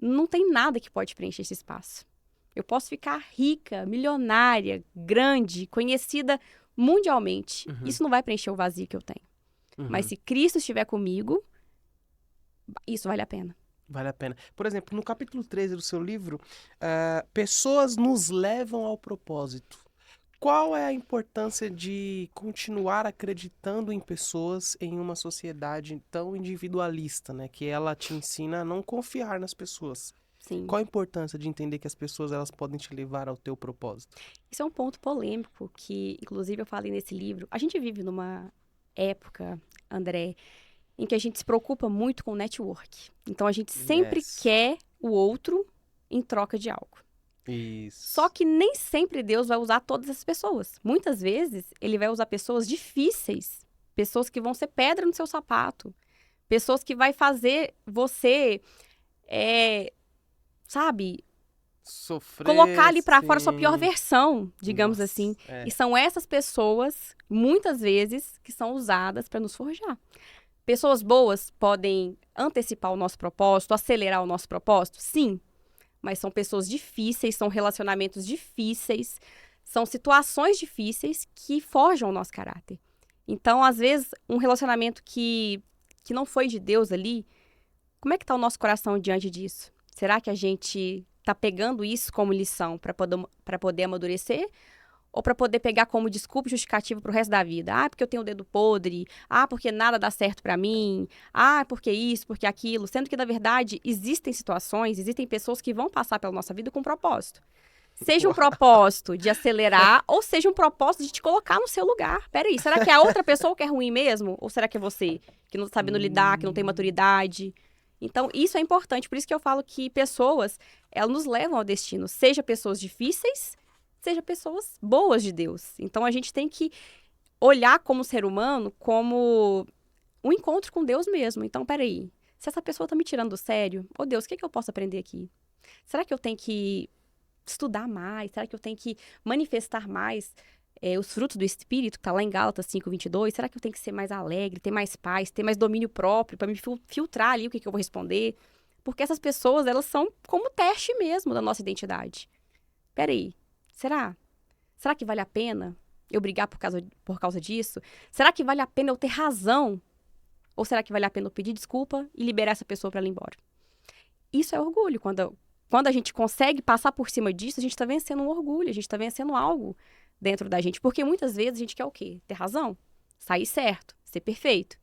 não tem nada que pode preencher esse espaço. Eu posso ficar rica, milionária, grande, conhecida mundialmente. Isso não vai preencher o vazio que eu tenho. Mas se Cristo estiver comigo, isso vale a pena. Vale a pena. Por exemplo, no capítulo 13 do seu livro, pessoas nos levam ao propósito. Qual é a importância de continuar acreditando em pessoas em uma sociedade tão individualista, né? Que ela te ensina a não confiar nas pessoas. Sim. Qual a importância de entender que as pessoas elas podem te levar ao teu propósito? Isso é um ponto polêmico que, inclusive, eu falei nesse livro. A gente vive numa época, André, em que a gente se preocupa muito com o network. Então, a gente sempre quer o outro em troca de algo. Isso. Só que nem sempre Deus vai usar todas as pessoas. Muitas vezes, ele vai usar pessoas difíceis. Pessoas que vão ser pedra no seu sapato. Pessoas que vai fazer você, sabe... Sofrer, colocar ali pra sim. fora a sua pior versão, digamos Nossa, assim. E são essas pessoas, muitas vezes, que são usadas para nos forjar. Pessoas boas podem antecipar o nosso propósito, acelerar o nosso propósito? Sim. Mas são pessoas difíceis, são relacionamentos difíceis, são situações difíceis que forjam o nosso caráter. Então, às vezes, um relacionamento que não foi de Deus ali, como é que está o nosso coração diante disso? Será que a gente está pegando isso como lição para poder amadurecer? Ou para poder pegar como desculpa e justificativa para o resto da vida? Ah, porque eu tenho o dedo podre. Ah, porque nada dá certo para mim. Ah, porque isso, porque aquilo. Sendo que, na verdade, existem situações, existem pessoas que vão passar pela nossa vida com um propósito. Seja um propósito de acelerar, ou seja um propósito de te colocar no seu lugar. Peraí, será que é a outra pessoa que é ruim mesmo? Ou será que é você que não está sabendo lidar, que não tem maturidade? Então, isso é importante. Por isso que eu falo que pessoas, elas nos levam ao destino. Seja pessoas difíceis, seja pessoas boas de Deus. Então, a gente tem que olhar como ser humano como um encontro com Deus mesmo. Então, peraí, se essa pessoa está me tirando do sério, ô Deus, o que é que eu posso aprender aqui? Será que eu tenho que estudar mais? Será que eu tenho que manifestar mais os frutos do Espírito, que está lá em Gálatas 5:22? Será que eu tenho que ser mais alegre, ter mais paz, ter mais domínio próprio para me filtrar ali o que eu vou responder? Porque essas pessoas, elas são como teste mesmo da nossa identidade. Peraí, será? Será que vale a pena eu brigar por causa disso? Será que vale a pena eu ter razão? Ou será que vale a pena eu pedir desculpa e liberar essa pessoa para ela ir embora? Isso é orgulho. Quando a gente consegue passar por cima disso, a gente está vencendo um orgulho, a gente está vencendo algo dentro da gente. Porque muitas vezes a gente quer o quê? Ter razão, sair certo, ser perfeito.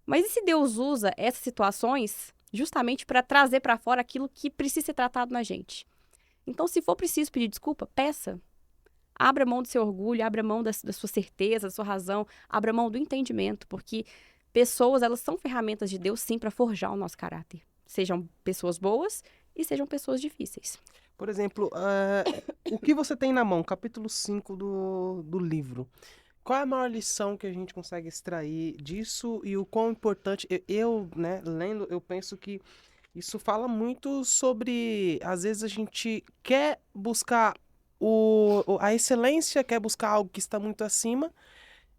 Mas e se Deus usa essas situações justamente para trazer para fora aquilo que precisa ser tratado na gente? Então, se for preciso pedir desculpa, peça. Abra mão do seu orgulho, abra mão da sua certeza, da sua razão, abra mão do entendimento, porque pessoas, elas são ferramentas de Deus, sim, para forjar o nosso caráter. Sejam pessoas boas e sejam pessoas difíceis. Por exemplo, o que você tem na mão, capítulo 5 do livro. Qual é a maior lição que a gente consegue extrair disso e o quão importante... né, lendo, eu penso que isso fala muito sobre... Às vezes a gente quer buscar a excelência, quer buscar algo que está muito acima,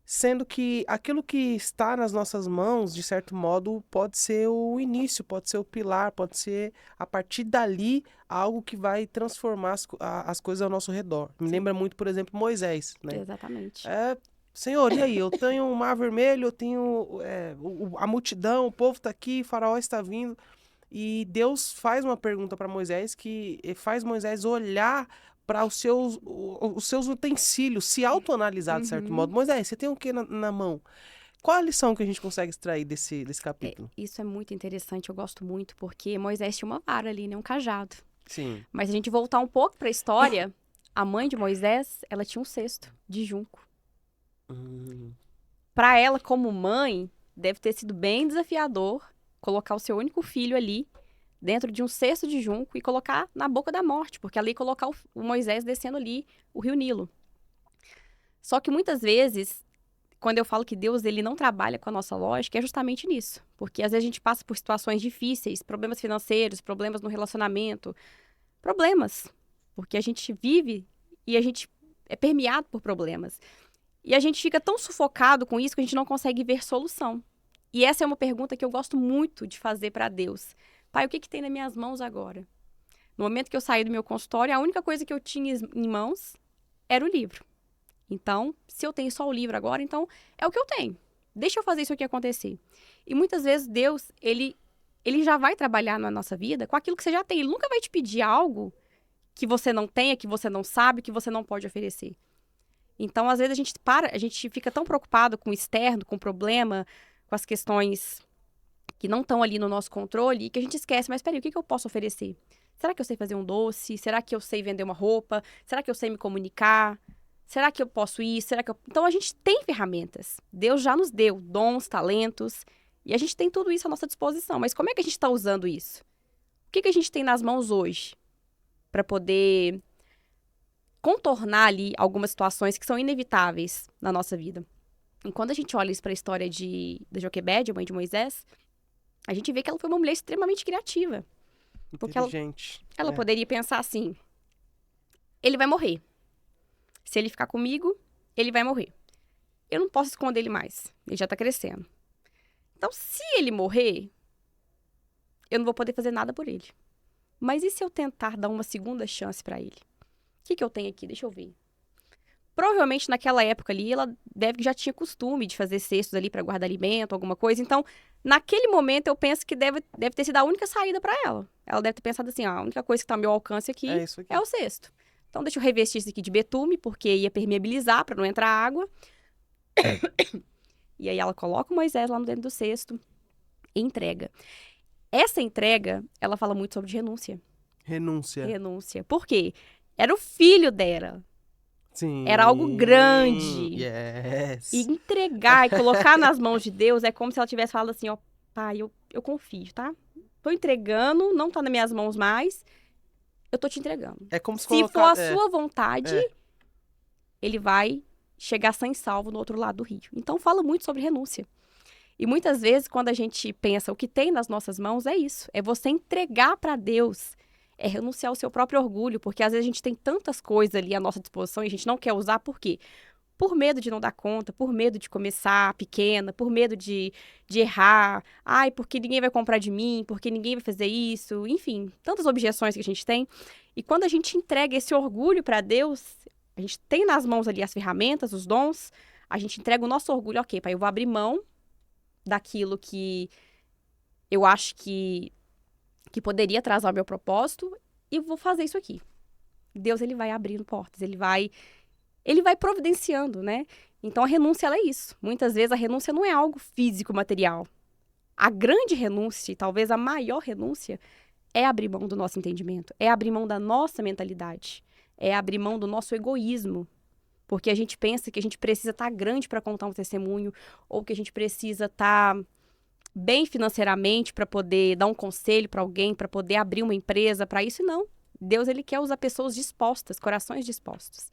sendo que aquilo que está nas nossas mãos, de certo modo, pode ser o início, pode ser o pilar, pode ser, a partir dali, algo que vai transformar as coisas ao nosso redor. Me lembra muito, por exemplo, Moisés, né? Exatamente. Senhor, e aí? Eu tenho um mar vermelho, eu tenho a multidão, o povo está aqui, o faraó está vindo. E Deus faz uma pergunta para Moisés que faz Moisés olhar para os seus utensílios, se autoanalisar de certo modo. Moisés, você tem o que na mão? Qual a lição que a gente consegue extrair desse capítulo? Isso é muito interessante, eu gosto muito, porque Moisés tinha uma vara ali, né? Um cajado. Sim. Mas se a gente voltar um pouco para a história, a mãe de Moisés, ela tinha um cesto de junco. Para ela, como mãe, deve ter sido bem desafiador colocar o seu único filho ali dentro de um cesto de junco e colocar na boca da morte, porque ela ia colocar o Moisés descendo ali o rio Nilo. Só que muitas vezes, quando eu falo que Deus ele não trabalha com a nossa lógica, é justamente nisso. Porque às vezes a gente passa por situações difíceis, problemas financeiros, problemas no relacionamento, problemas. Porque a gente vive e a gente é permeado por problemas. E a gente fica tão sufocado com isso que a gente não consegue ver solução. E essa é uma pergunta que eu gosto muito de fazer para Deus. Pai, o que tem nas minhas mãos agora? No momento que eu saí do meu consultório, a única coisa que eu tinha em mãos era o livro. Então, se eu tenho só o livro agora, então é o que eu tenho. Deixa eu fazer isso aqui acontecer. E muitas vezes Deus, ele já vai trabalhar na nossa vida com aquilo que você já tem. Ele nunca vai te pedir algo que você não tenha, que você não sabe, que você não pode oferecer. Então, às vezes, a gente fica tão preocupado com o externo, com o problema, com as questões que não estão ali no nosso controle, e que a gente esquece, mas peraí, o que eu posso oferecer? Será que eu sei fazer um doce? Será que eu sei vender uma roupa? Será que eu sei me comunicar? Será que eu posso ir? Então, a gente tem ferramentas. Deus já nos deu dons, talentos, e a gente tem tudo isso à nossa disposição. Mas como é que a gente está usando isso? O que a gente tem nas mãos hoje para poder contornar ali algumas situações que são inevitáveis na nossa vida? E quando a gente olha isso para a história da Joquebede, a mãe de Moisés, a gente vê que ela foi uma mulher extremamente criativa. Porque ela poderia pensar assim, ele vai morrer. Se ele ficar comigo, ele vai morrer. Eu não posso esconder ele mais. Ele já tá crescendo. Então, se ele morrer, eu não vou poder fazer nada por ele. Mas e se eu tentar dar uma segunda chance para ele? O que eu tenho aqui? Deixa eu ver. Provavelmente naquela época ali, ela já tinha costume de fazer cestos ali para guardar alimento, alguma coisa. Então, naquele momento, eu penso que deve ter sido a única saída para ela. Ela deve ter pensado assim, a única coisa que está ao meu alcance aqui isso aqui. é o cesto. Então, deixa eu revestir isso aqui de betume, porque ia permeabilizar para não entrar água. E aí ela coloca o Moisés lá dentro do cesto e entrega. Essa entrega, ela fala muito sobre renúncia. Renúncia. Por quê? Era o filho dela. Sim. Era algo grande. Yes. E entregar e colocar nas mãos de Deus é como se ela tivesse falado assim, ó, pai, eu confio, tá? Tô entregando, não tá nas minhas mãos mais, eu tô te entregando. É como se for a sua vontade, ele vai chegar sã e salvo no outro lado do rio. Então, fala muito sobre renúncia. E muitas vezes, quando a gente pensa o que tem nas nossas mãos, é isso. É você entregar para Deus. É renunciar ao seu próprio orgulho. Porque às vezes a gente tem tantas coisas ali à nossa disposição e a gente não quer usar. Por quê? Por medo de não dar conta, por medo de começar pequena, por medo de errar. Ai, porque ninguém vai comprar de mim, porque ninguém vai fazer isso. Enfim, tantas objeções que a gente tem. E quando a gente entrega esse orgulho para Deus, a gente tem nas mãos ali as ferramentas, os dons, a gente entrega o nosso orgulho. Ok, pai, eu vou abrir mão daquilo que eu acho que poderia atrasar o meu propósito e vou fazer isso aqui. Deus, ele vai abrindo portas, ele vai providenciando, né? Então, a renúncia, ela é isso. Muitas vezes, a renúncia não é algo físico, material. A grande renúncia, talvez a maior renúncia, é abrir mão do nosso entendimento, é abrir mão da nossa mentalidade, é abrir mão do nosso egoísmo. Porque a gente pensa que a gente precisa estar grande para contar um testemunho, ou que a gente precisa estar bem financeiramente para poder dar um conselho para alguém, para poder abrir uma empresa, para isso, não. Deus, ele quer usar pessoas dispostas, corações dispostos.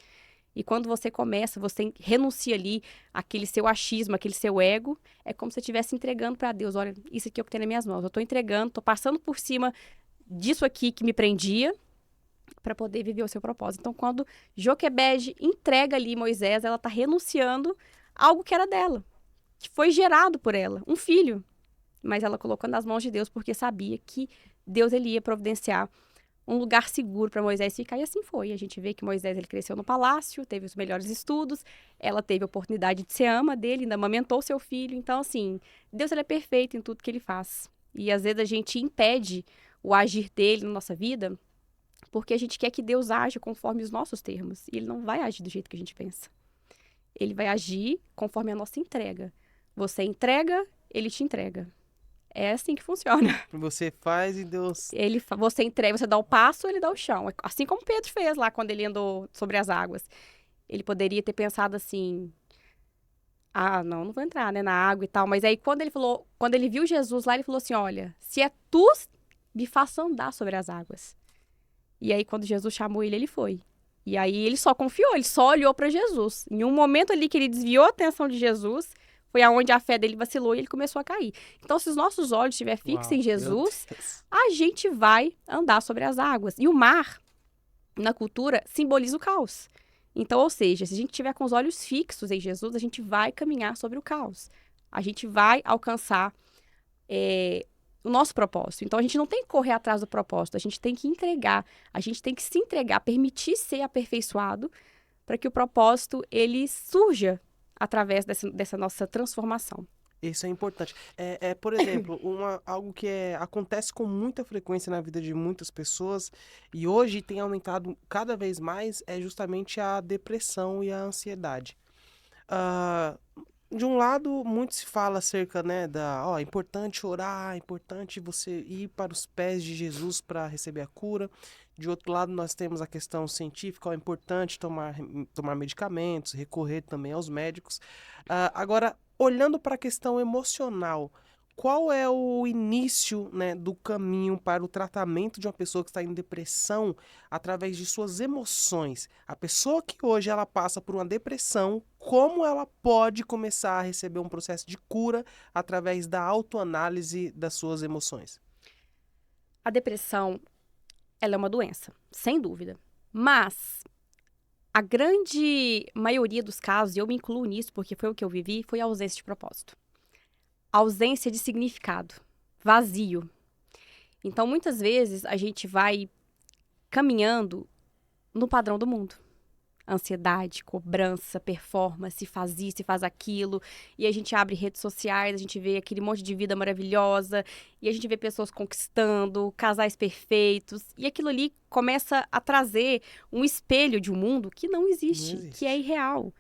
E quando você começa, você renuncia ali aquele seu achismo, aquele seu ego, é como se você estivesse entregando para Deus. Olha, isso aqui é o que tem nas minhas mãos. Eu estou entregando, estou passando por cima disso aqui que me prendia, para poder viver o seu propósito. Então, quando Joquebede entrega ali Moisés, ela está renunciando a algo que era dela, que foi gerado por ela, um filho. Mas ela colocou nas mãos de Deus porque sabia que Deus, ele ia providenciar um lugar seguro para Moisés ficar, e assim foi. A gente vê que Moisés, ele cresceu no palácio, teve os melhores estudos, ela teve a oportunidade de ser ama dele, ainda amamentou seu filho. Então, assim, Deus, ele é perfeito em tudo que ele faz. E às vezes a gente impede o agir dele na nossa vida porque a gente quer que Deus aja conforme os nossos termos. E ele não vai agir do jeito que a gente pensa. Ele vai agir conforme a nossa entrega. Você entrega, ele te entrega. É assim que funciona. Você faz e Deus... Você entrega, você dá o passo, ele dá o chão. Assim como Pedro fez lá quando ele andou sobre as águas. Ele poderia ter pensado assim... Ah, não vou entrar, né, na água e tal. Mas aí quando ele viu Jesus lá, ele falou assim, olha, se é tu, me faça andar sobre as águas. E aí, quando Jesus chamou ele, ele foi. E aí, ele só confiou, ele só olhou para Jesus. Em um momento ali que ele desviou a atenção de Jesus, foi aonde a fé dele vacilou e ele começou a cair. Então, se os nossos olhos estiverem fixos em Jesus, a gente vai andar sobre as águas. E o mar, na cultura, simboliza o caos. Então, ou seja, se a gente estiver com os olhos fixos em Jesus, a gente vai caminhar sobre o caos. A gente vai alcançar o nosso propósito. Então, a gente não tem que correr atrás do propósito, a gente tem que entregar, a gente tem que se entregar, permitir ser aperfeiçoado para que o propósito, ele surja através dessa nossa transformação. Isso é importante. Por exemplo, algo que acontece com muita frequência na vida de muitas pessoas e hoje tem aumentado cada vez mais é justamente a depressão e a ansiedade. De um lado, muito se fala acerca, né, é importante orar, é importante você ir para os pés de Jesus para receber a cura. De outro lado, nós temos a questão científica, é importante tomar medicamentos, recorrer também aos médicos. Agora, olhando para a questão emocional, qual é o início, né, do caminho para o tratamento de uma pessoa que está em depressão através de suas emoções? A pessoa que hoje ela passa por uma depressão, como ela pode começar a receber um processo de cura através da autoanálise das suas emoções? A depressão, ela é uma doença, sem dúvida. Mas a grande maioria dos casos, e eu me incluo nisso porque foi o que eu vivi, foi a ausência de propósito. ausência de significado, vazio. Então, muitas vezes, a gente vai caminhando no padrão do mundo. Ansiedade, cobrança, performance, faz isso e faz aquilo. E a gente abre redes sociais, a gente vê aquele monte de vida maravilhosa. E a gente vê pessoas conquistando, casais perfeitos. E aquilo ali começa a trazer um espelho de um mundo que não existe, que é irreal.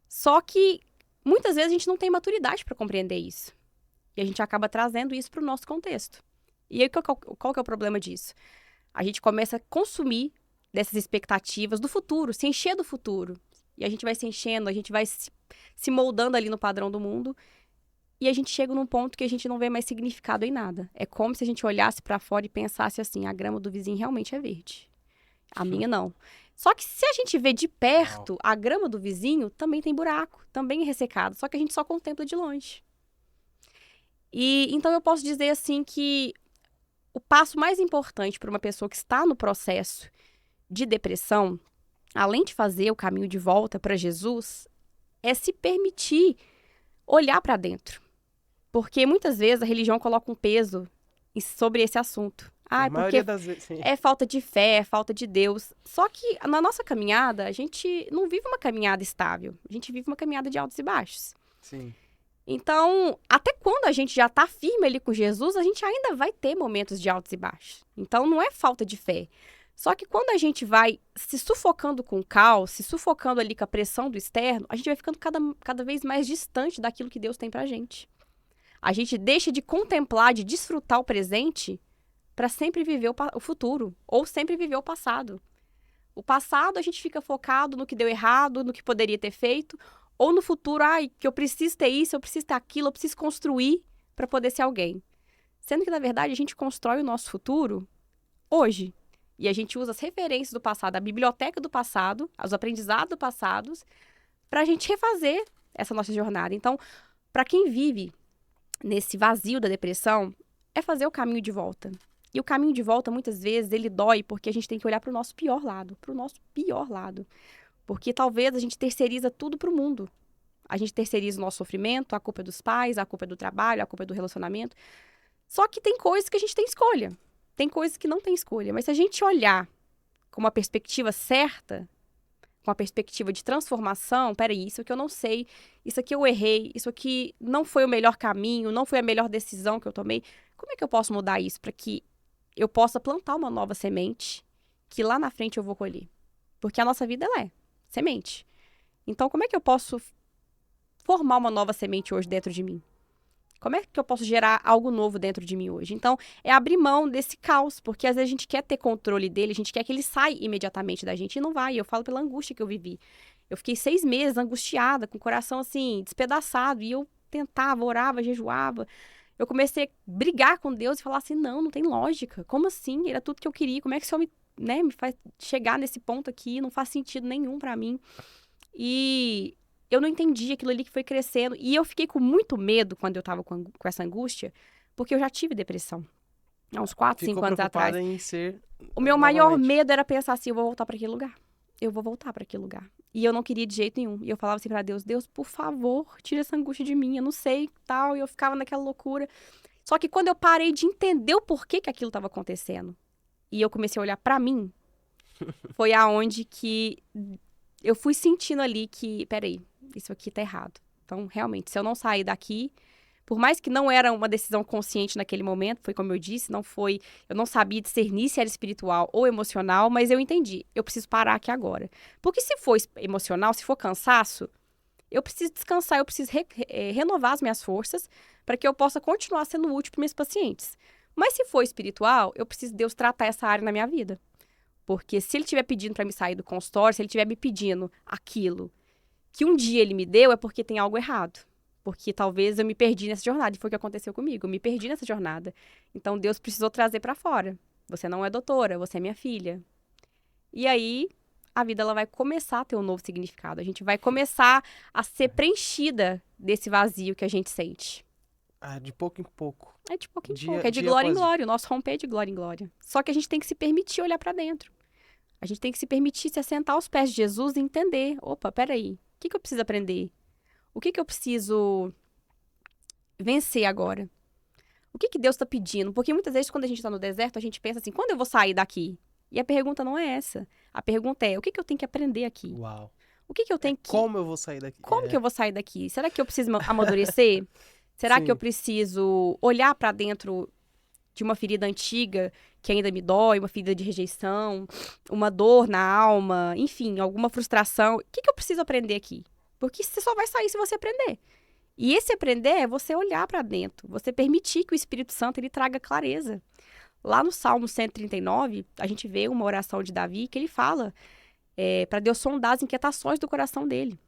Só que, muitas vezes, a gente não tem maturidade para compreender isso. E a gente acaba trazendo isso para o nosso contexto. E aí, qual que é o problema disso? A gente começa a consumir dessas expectativas do futuro, se encher do futuro. E a gente vai se enchendo, a gente vai se moldando ali no padrão do mundo. E a gente chega num ponto que a gente não vê mais significado em nada. É como se a gente olhasse para fora e pensasse assim, a grama do vizinho realmente é verde. A minha não. Só que se a gente vê de perto, a grama do vizinho também tem buraco, também é ressecado. Só que a gente só contempla de longe. E então eu posso dizer assim que o passo mais importante para uma pessoa que está no processo de depressão, além de fazer o caminho de volta para Jesus, é se permitir olhar para dentro. Porque muitas vezes a religião coloca um peso sobre esse assunto. A maioria das vezes, sim. É falta de fé, é falta de Deus. Só que na nossa caminhada, a gente não vive uma caminhada estável. A gente vive uma caminhada de altos e baixos. Sim. Então, até quando a gente já está firme ali com Jesus, a gente ainda vai ter momentos de altos e baixos. Então, não é falta de fé. Só que quando a gente vai se sufocando com o caos, se sufocando ali com a pressão do externo, a gente vai ficando cada vez mais distante daquilo que Deus tem pra gente. A gente deixa de contemplar, de desfrutar o presente para sempre viver o futuro, ou sempre viver o passado. O passado a gente fica focado no que deu errado, no que poderia ter feito, ou no futuro, que eu preciso ter isso, eu preciso ter aquilo, eu preciso construir para poder ser alguém. Sendo que, na verdade, a gente constrói o nosso futuro hoje. E a gente usa as referências do passado, a biblioteca do passado, os aprendizados do passado, para a gente refazer essa nossa jornada. Então, para quem vive nesse vazio da depressão, é fazer o caminho de volta. E o caminho de volta, muitas vezes, ele dói porque a gente tem que olhar para o nosso pior lado, Porque talvez a gente terceiriza tudo para o mundo. A gente terceiriza o nosso sofrimento, a culpa é dos pais, a culpa é do trabalho, a culpa é do relacionamento. Só que tem coisas que a gente tem escolha. Tem coisas que não tem escolha. Mas se a gente olhar com uma perspectiva certa, com uma perspectiva de transformação, peraí, isso aqui eu não sei, isso aqui eu errei, isso aqui não foi o melhor caminho, não foi a melhor decisão que eu tomei. Como é que eu posso mudar isso para que eu possa plantar uma nova semente que lá na frente eu vou colher? Porque a nossa vida, ela é semente. Então, como é que eu posso formar uma nova semente hoje dentro de mim? Como é que eu posso gerar algo novo dentro de mim hoje? Então, é abrir mão desse caos, porque às vezes a gente quer ter controle dele, a gente quer que ele saia imediatamente da gente e não vai. Eu falo pela angústia que eu vivi. Eu fiquei 6 meses angustiada, com o coração assim, despedaçado, e eu tentava, orava, jejuava. Eu comecei a brigar com Deus e falar assim, não tem lógica. Como assim? Era tudo que eu queria. Como é que o Senhor me faz chegar nesse ponto aqui? Não faz sentido nenhum pra mim. E eu não entendi aquilo ali que foi crescendo. E eu fiquei com muito medo quando eu tava com essa angústia, porque eu já tive depressão. Há uns 4, 5 anos atrás. Em ser o meu maior medo era pensar assim, eu vou voltar pra aquele lugar. Eu vou voltar pra aquele lugar. E eu não queria de jeito nenhum. E eu falava assim pra Deus, por favor, tira essa angústia de mim. Eu não sei, tal. E eu ficava naquela loucura. Só que quando eu parei de entender o porquê que aquilo estava acontecendo, e eu comecei a olhar pra mim, foi aonde que eu fui sentindo ali que, peraí, isso aqui tá errado. Então, realmente, se eu não sair daqui, por mais que não era uma decisão consciente naquele momento, foi como eu disse, eu não sabia discernir se era espiritual ou emocional, mas eu entendi, eu preciso parar aqui agora. Porque se for emocional, se for cansaço, eu preciso descansar, eu preciso renovar as minhas forças para que eu possa continuar sendo útil para meus pacientes. Mas se for espiritual, eu preciso de Deus tratar essa área na minha vida. Porque se ele estiver pedindo para me sair do consultório, se ele estiver me pedindo aquilo que um dia ele me deu, é porque tem algo errado. Porque talvez eu me perdi nessa jornada. E foi o que aconteceu comigo. Eu me perdi nessa jornada. Então, Deus precisou trazer para fora. Você não é doutora, você é minha filha. E aí, a vida ela vai começar a ter um novo significado. A gente vai começar a ser preenchida desse vazio que a gente sente. De pouco em pouco. É de pouco em pouco. É de glória em glória. O nosso romper é de glória em glória. Só que a gente tem que se permitir olhar para dentro. A gente tem que se permitir se assentar aos pés de Jesus e entender. Opa, peraí. O que eu preciso aprender? O que eu preciso vencer agora? O que Deus está pedindo? Porque muitas vezes, quando a gente está no deserto, a gente pensa assim, quando eu vou sair daqui? E a pergunta não é essa. A pergunta é, o que eu tenho que aprender aqui? Uau. O que eu tenho que... Como eu vou sair daqui? Como que eu vou sair daqui? Será que eu preciso amadurecer? Será que eu Sim. preciso olhar para dentro de uma ferida antiga que ainda me dói, uma ferida de rejeição, uma dor na alma, enfim, alguma frustração? O que eu preciso aprender aqui? Porque você só vai sair se você aprender. E esse aprender é você olhar para dentro, você permitir que o Espírito Santo ele traga clareza. Lá no Salmo 139, a gente vê uma oração de Davi que ele fala para Deus sondar as inquietações do coração dele.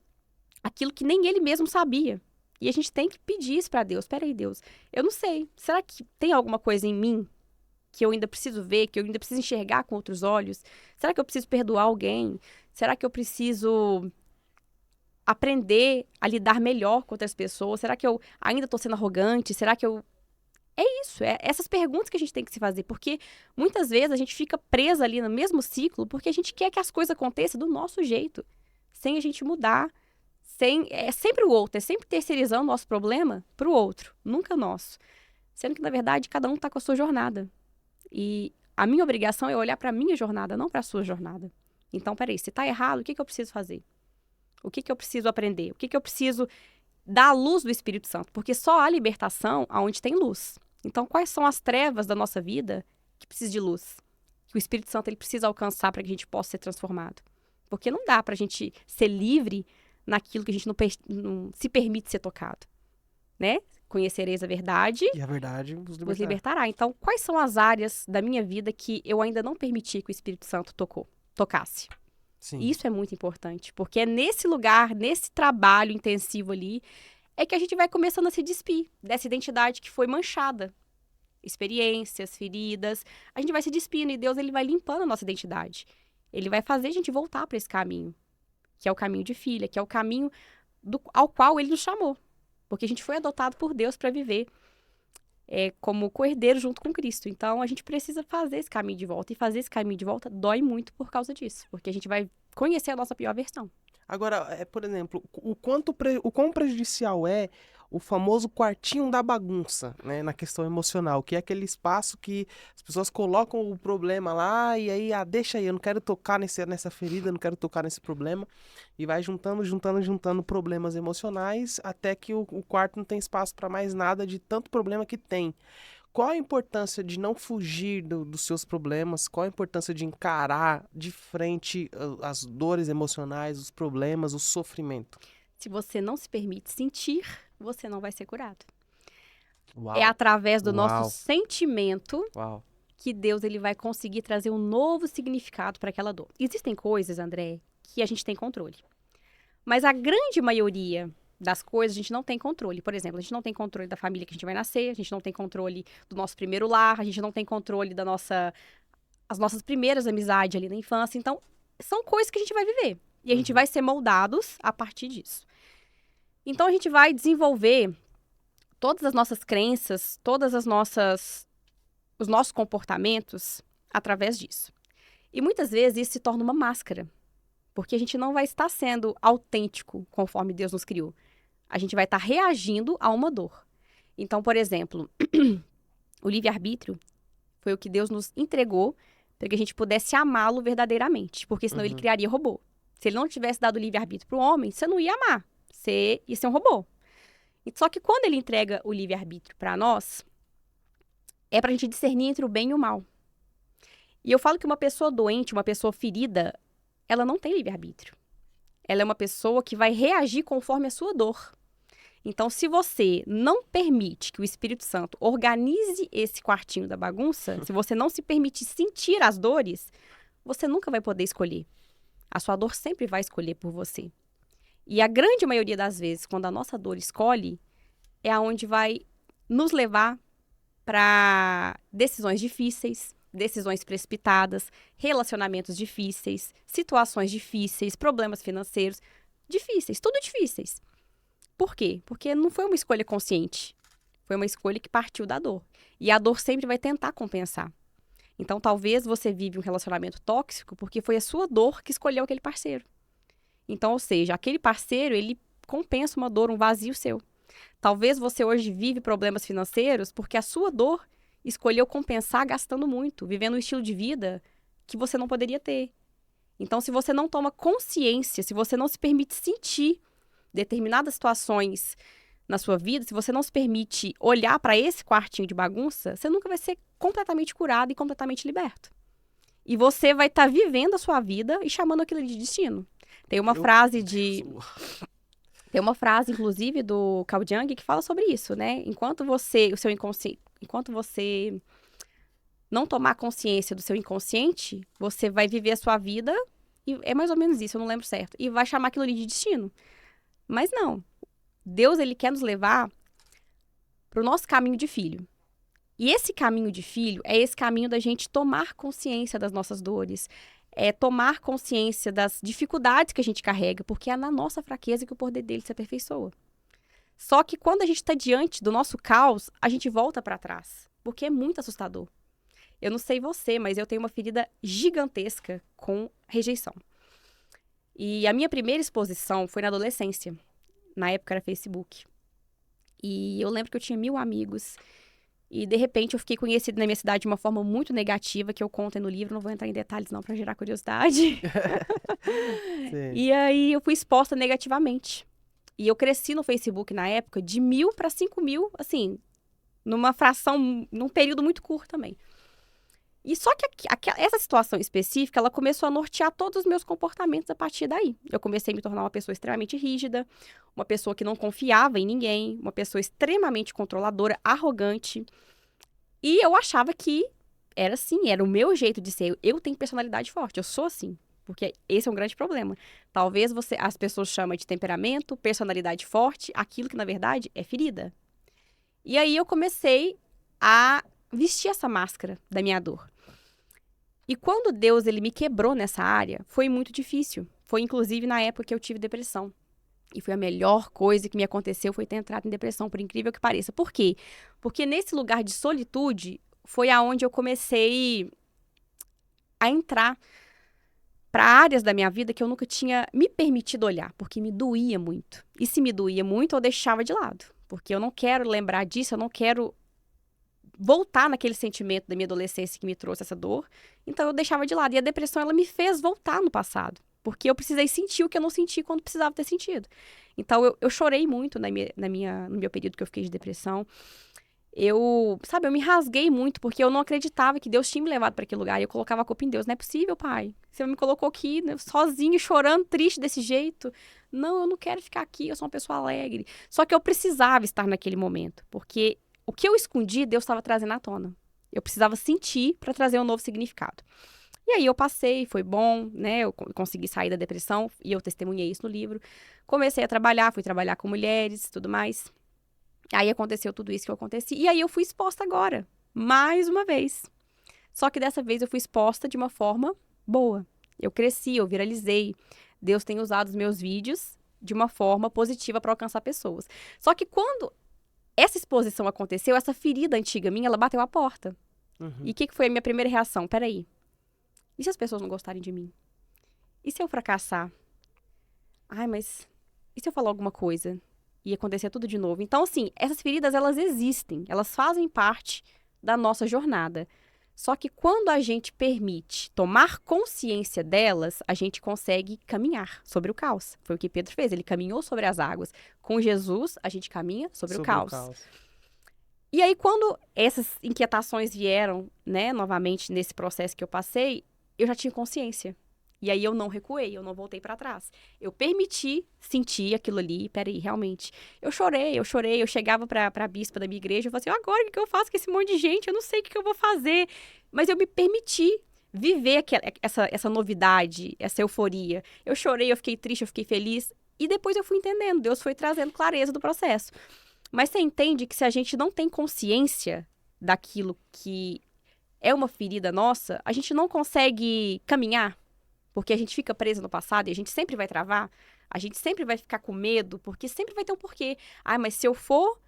Aquilo que nem ele mesmo sabia. E a gente tem que pedir isso para Deus. Peraí, Deus, eu não sei. Será que tem alguma coisa em mim que eu ainda preciso ver, que eu ainda preciso enxergar com outros olhos? Será que eu preciso perdoar alguém? Será que eu preciso aprender a lidar melhor com outras pessoas? Será que eu ainda estou sendo arrogante? Será que eu... É isso, é essas perguntas que a gente tem que se fazer, porque muitas vezes a gente fica presa ali no mesmo ciclo porque a gente quer que as coisas aconteçam do nosso jeito, sem a gente mudar, é sempre o outro, é sempre terceirizando o nosso problema para o outro, nunca nosso. Sendo que, na verdade, cada um está com a sua jornada. E a minha obrigação é olhar para a minha jornada, não para a sua jornada. Então, peraí, se está errado, o que eu preciso fazer? O que eu preciso aprender? O que eu preciso dar à luz do Espírito Santo? Porque só há libertação aonde tem luz. Então, quais são as trevas da nossa vida que precisam de luz? Que o Espírito Santo ele precisa alcançar para que a gente possa ser transformado. Porque não dá para a gente ser livre naquilo que a gente não se permite ser tocado, né? Conhecereis a verdade E a verdade vos vos libertará. libertará. Então, quais são as áreas da minha vida que eu ainda não permiti que o Espírito Santo tocasse? Sim. E isso é muito importante, porque é nesse lugar, nesse trabalho intensivo ali, é que a gente vai começando a se despir dessa identidade que foi manchada. Experiências, feridas, a gente vai se despindo e Deus ele vai limpando a nossa identidade. Ele vai fazer a gente voltar para esse caminho, que é o caminho de filha, que é o caminho ao qual ele nos chamou. Porque a gente foi adotado por Deus para viver como co-herdeiro junto com Cristo. Então, a gente precisa fazer esse caminho de volta. E fazer esse caminho de volta dói muito por causa disso. Porque a gente vai conhecer a nossa pior versão. Agora, por exemplo, o quão prejudicial é o famoso quartinho da bagunça, né, na questão emocional, que é aquele espaço que as pessoas colocam o problema lá e aí, deixa aí, eu não quero tocar nessa ferida, não quero tocar nesse problema, e vai juntando problemas emocionais até que o quarto não tem espaço para mais nada de tanto problema que tem. Qual a importância de não fugir dos seus problemas? Qual a importância de encarar de frente as dores emocionais, os problemas, o sofrimento? Se você não se permite sentir, você não vai ser curado. Uau. É através do nosso Uau. sentimento Uau. que Deus ele vai conseguir trazer um novo significado para aquela dor. Existem coisas, André, que a gente tem controle. Mas a grande maioria das coisas a gente não tem controle. Por exemplo, a gente não tem controle da família que a gente vai nascer, a gente não tem controle do nosso primeiro lar, a gente não tem controle as nossas primeiras amizades ali na infância. Então, são coisas que a gente vai viver. E a gente vai ser moldados a partir disso. Então, a gente vai desenvolver todas as nossas crenças, os nossos comportamentos através disso. E muitas vezes isso se torna uma máscara. Porque a gente não vai estar sendo autêntico conforme Deus nos criou. A gente vai estar reagindo a uma dor. Então, por exemplo, o livre-arbítrio foi o que Deus nos entregou para que a gente pudesse amá-lo verdadeiramente. Porque senão ele criaria robô. Se ele não tivesse dado o livre-arbítrio para o homem, você não ia amar. Você ia ser um robô. Só que quando ele entrega o livre-arbítrio para nós, é para a gente discernir entre o bem e o mal. E eu falo que uma pessoa doente, uma pessoa ferida, ela não tem livre-arbítrio. Ela é uma pessoa que vai reagir conforme a sua dor. Então, se você não permite que o Espírito Santo organize esse quartinho da bagunça, se você não se permite sentir as dores, você nunca vai poder escolher. A sua dor sempre vai escolher por você. E a grande maioria das vezes, quando a nossa dor escolhe, é aonde vai nos levar para decisões difíceis, decisões precipitadas, relacionamentos difíceis, situações difíceis, problemas financeiros difíceis, tudo difíceis. Por quê? Porque não foi uma escolha consciente. Foi uma escolha que partiu da dor. E a dor sempre vai tentar compensar. Então, talvez você vive um relacionamento tóxico porque foi a sua dor que escolheu aquele parceiro. Então, ou seja, aquele parceiro, ele compensa uma dor, um vazio seu. Talvez você hoje vive problemas financeiros porque a sua dor escolheu compensar gastando muito, vivendo um estilo de vida que você não poderia ter. Então, se você não toma consciência, se você não se permite sentir determinadas situações na sua vida, se você não se permite olhar para esse quartinho de bagunça, você nunca vai ser completamente curado e completamente liberto. E você vai estar vivendo a sua vida e chamando aquilo de destino. Tem uma frase inclusive, do Carl Jung, que fala sobre isso, né? Enquanto você não tomar consciência do seu inconsciente, você vai viver a sua vida, e é mais ou menos isso, eu não lembro certo, e vai chamar aquilo ali de destino. Mas não. Deus, ele quer nos levar para o nosso caminho de filho. E esse caminho de filho é esse caminho da gente tomar consciência das nossas dores, é tomar consciência das dificuldades que a gente carrega, porque é na nossa fraqueza que o poder dele se aperfeiçoa. Só que quando a gente está diante do nosso caos, a gente volta para trás, porque é muito assustador. Eu não sei você, mas eu tenho uma ferida gigantesca com rejeição. E a minha primeira exposição foi na adolescência. Na época era Facebook. E eu lembro que eu tinha 1000 amigos. E, de repente, eu fiquei conhecida na minha cidade de uma forma muito negativa, que eu conto no livro. Não vou entrar em detalhes, não, para gerar curiosidade. E aí, eu fui exposta negativamente. E eu cresci no Facebook, na época, de 1000 para 5000, assim, num período muito curto também. E só que essa situação específica, ela começou a nortear todos os meus comportamentos a partir daí. Eu comecei a me tornar uma pessoa extremamente rígida, uma pessoa que não confiava em ninguém, uma pessoa extremamente controladora, arrogante. E eu achava que era assim, era o meu jeito de ser. Eu tenho personalidade forte, eu sou assim. Porque esse é um grande problema. Talvez as pessoas chamam de temperamento, personalidade forte, aquilo que na verdade é ferida. E aí eu comecei a vestir essa máscara da minha dor. E quando Deus ele me quebrou nessa área, foi muito difícil. Foi inclusive na época que eu tive depressão. E foi a melhor coisa que me aconteceu foi ter entrado em depressão, por incrível que pareça. Por quê? Porque nesse lugar de solitude foi aonde eu comecei a entrar para áreas da minha vida que eu nunca tinha me permitido olhar, porque me doía muito. E se me doía muito, eu deixava de lado. Porque eu não quero lembrar disso, eu não quero voltar naquele sentimento da minha adolescência que me trouxe essa dor. Então eu deixava de lado. E a depressão, ela me fez voltar no passado. Porque eu precisei sentir o que eu não senti quando precisava ter sentido. Então eu chorei muito no meu período que eu fiquei de depressão. Eu me rasguei muito, porque eu não acreditava que Deus tinha me levado para aquele lugar. E eu colocava a culpa em Deus. Não é possível, pai. Você me colocou aqui, né, sozinho, chorando, triste desse jeito. Não, eu não quero ficar aqui, eu sou uma pessoa alegre. Só que eu precisava estar naquele momento, porque o que eu escondi, Deus estava trazendo à tona. Eu precisava sentir para trazer um novo significado. E aí eu passei, foi bom, né? Eu consegui sair da depressão, e eu testemunhei isso no livro. Comecei a trabalhar, fui trabalhar com mulheres e tudo mais. Aí aconteceu tudo isso que eu aconteci. E aí eu fui exposta agora, mais uma vez. Só que dessa vez eu fui exposta de uma forma boa. Eu cresci, eu viralizei. Deus tem usado os meus vídeos de uma forma positiva para alcançar pessoas. Só que quando essa exposição aconteceu, essa ferida antiga minha, ela bateu a porta. Uhum. E o que foi a minha primeira reação? Peraí. E se as pessoas não gostarem de mim? E se eu fracassar? Ai, mas e se eu falar alguma coisa? E acontecer tudo de novo. Então, assim, essas feridas, elas existem. Elas fazem parte da nossa jornada. Só que quando a gente permite tomar consciência delas, a gente consegue caminhar sobre o caos. Foi o que Pedro fez. Ele caminhou sobre as águas. Com Jesus, a gente caminha sobre o caos. E aí, quando essas inquietações vieram, né, novamente nesse processo que eu passei, eu já tinha consciência. E aí eu não recuei, eu não voltei pra trás. Eu permiti sentir aquilo ali. Peraí, realmente. Eu chorei. Eu chegava pra bispa da minha igreja, eu falava assim, agora o que eu faço com esse monte de gente? Eu não sei o que eu vou fazer. Mas eu me permiti viver essa novidade, essa euforia. Eu chorei, eu fiquei triste, eu fiquei feliz. E depois eu fui entendendo, Deus foi trazendo clareza do processo. Mas você entende que se a gente não tem consciência daquilo que é uma ferida nossa, a gente não consegue caminhar. Porque a gente fica preso no passado e a gente sempre vai travar, a gente sempre vai ficar com medo, porque sempre vai ter um porquê. Ai, mas se eu for,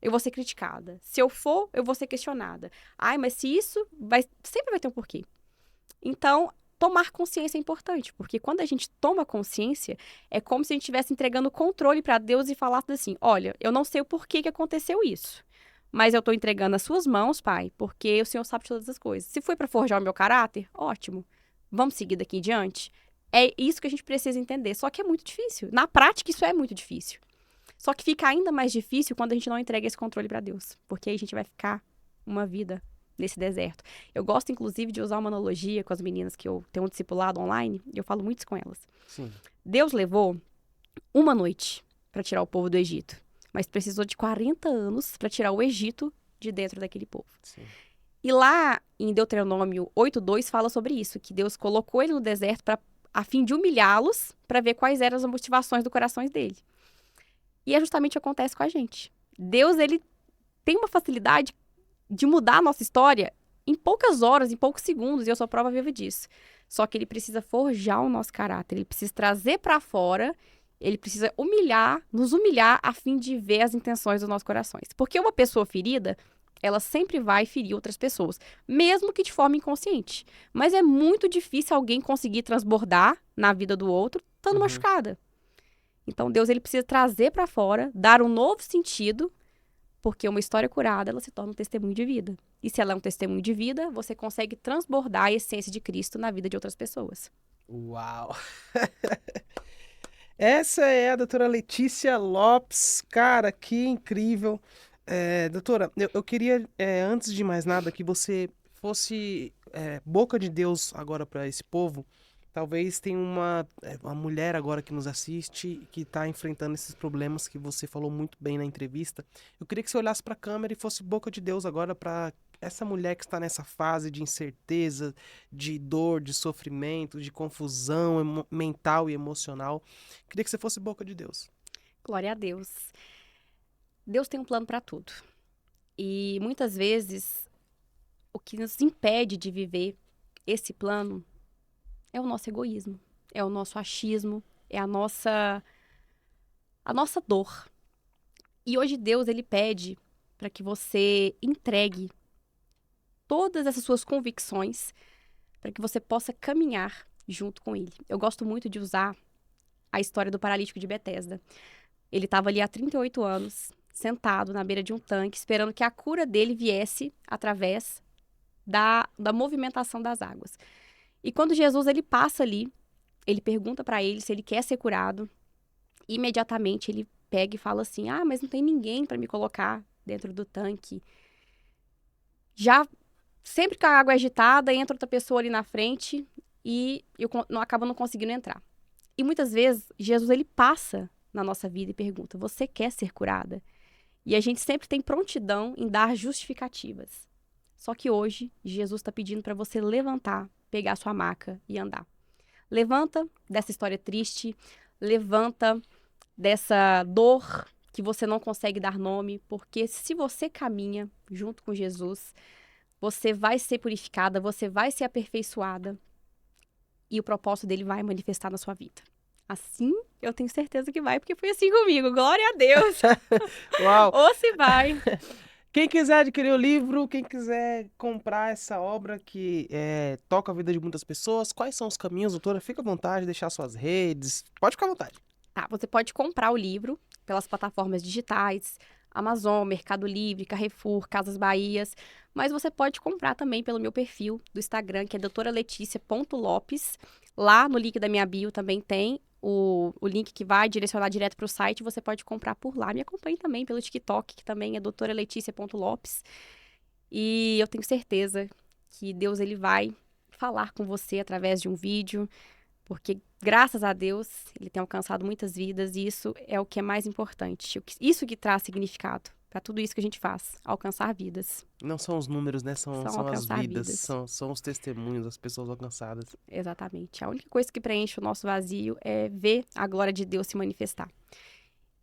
eu vou ser criticada. Se eu for, eu vou ser questionada. Ai, mas se isso, sempre vai ter um porquê. Então, tomar consciência é importante, porque quando a gente toma consciência, é como se a gente estivesse entregando o controle para Deus e falasse assim, olha, eu não sei o porquê que aconteceu isso, mas eu estou entregando nas suas mãos, Pai, porque o Senhor sabe de todas as coisas. Se foi para forjar o meu caráter, ótimo. Vamos seguir daqui em diante? É isso que a gente precisa entender, só que é muito difícil. Na prática, isso é muito difícil. Só que fica ainda mais difícil quando a gente não entrega esse controle para Deus, porque aí a gente vai ficar uma vida nesse deserto. Eu gosto, inclusive, de usar uma analogia com as meninas que eu tenho um discipulado online, e eu falo muito isso com elas. Sim. Deus levou uma noite para tirar o povo do Egito, mas precisou de 40 anos para tirar o Egito de dentro daquele povo. Sim. E lá em Deuteronômio 8:2 fala sobre isso, que Deus colocou ele no deserto a fim de humilhá-los para ver quais eram as motivações do coração dele. E é justamente o que acontece com a gente. Deus, ele tem uma facilidade de mudar a nossa história em poucas horas, em poucos segundos, e eu sou prova viva disso. Só que ele precisa forjar o nosso caráter, ele precisa trazer para fora, ele precisa nos humilhar a fim de ver as intenções dos nossos corações. Porque uma pessoa ferida, ela sempre vai ferir outras pessoas, mesmo que de forma inconsciente. Mas é muito difícil alguém conseguir transbordar na vida do outro estando machucada. Então, Deus, ele precisa trazer para fora, dar um novo sentido, porque uma história curada, ela se torna um testemunho de vida. E se ela é um testemunho de vida, você consegue transbordar a essência de Cristo na vida de outras pessoas. Uau! Essa é a doutora Letícia Lopes. Cara, que incrível. Doutora, eu queria, antes de mais nada, que você fosse boca de Deus agora para esse povo. Talvez tenha uma mulher agora que nos assiste que está enfrentando esses problemas que você falou muito bem na entrevista. Eu queria que você olhasse para a câmera e fosse boca de Deus agora para essa mulher que está nessa fase de incerteza, de dor, de sofrimento, de confusão mental e emocional. Eu queria que você fosse boca de Deus. Glória a Deus. Deus tem um plano para tudo. E muitas vezes o que nos impede de viver esse plano é o nosso egoísmo, é o nosso achismo, é a nossa dor. E hoje Deus, ele pede para que você entregue todas essas suas convicções para que você possa caminhar junto com ele. Eu gosto muito de usar a história do paralítico de Betesda. Ele estava ali há 38 anos, sentado na beira de um tanque, esperando que a cura dele viesse através da movimentação das águas. E quando Jesus, ele passa ali, ele pergunta para ele se ele quer ser curado. Imediatamente ele pega e fala assim, mas não tem ninguém para me colocar dentro do tanque. Já, sempre que a água é agitada, entra outra pessoa ali na frente e eu acabo não conseguindo entrar. E muitas vezes, Jesus, ele passa na nossa vida e pergunta, você quer ser curada? E a gente sempre tem prontidão em dar justificativas. Só que hoje, Jesus está pedindo para você levantar, pegar sua maca e andar. Levanta dessa história triste, levanta dessa dor que você não consegue dar nome, porque se você caminha junto com Jesus, você vai ser purificada, você vai ser aperfeiçoada e o propósito dele vai manifestar na sua vida. Assim, eu tenho certeza que vai, porque foi assim comigo. Glória a Deus! Uau! Ou se vai! Quem quiser adquirir o livro, quem quiser comprar essa obra que toca a vida de muitas pessoas, quais são os caminhos, doutora? Fica à vontade, deixar suas redes. Pode ficar à vontade. Tá, você pode comprar o livro pelas plataformas digitais, Amazon, Mercado Livre, Carrefour, Casas Bahias, mas você pode comprar também pelo meu perfil do Instagram, que é doutoraleticia.lopes. Lá no link da minha bio também tem o link que vai direcionar direto para o site, você pode comprar por lá. Me acompanhe também pelo TikTok, que também é doutoraleticia.lopes. E eu tenho certeza que Deus, ele vai falar com você através de um vídeo, porque, graças a Deus, ele tem alcançado muitas vidas e isso é o que é mais importante. Isso que traz significado para tudo isso que a gente faz, alcançar vidas. Não são os números, né? São as vidas, são os testemunhos, as pessoas alcançadas. Exatamente. A única coisa que preenche o nosso vazio é ver a glória de Deus se manifestar.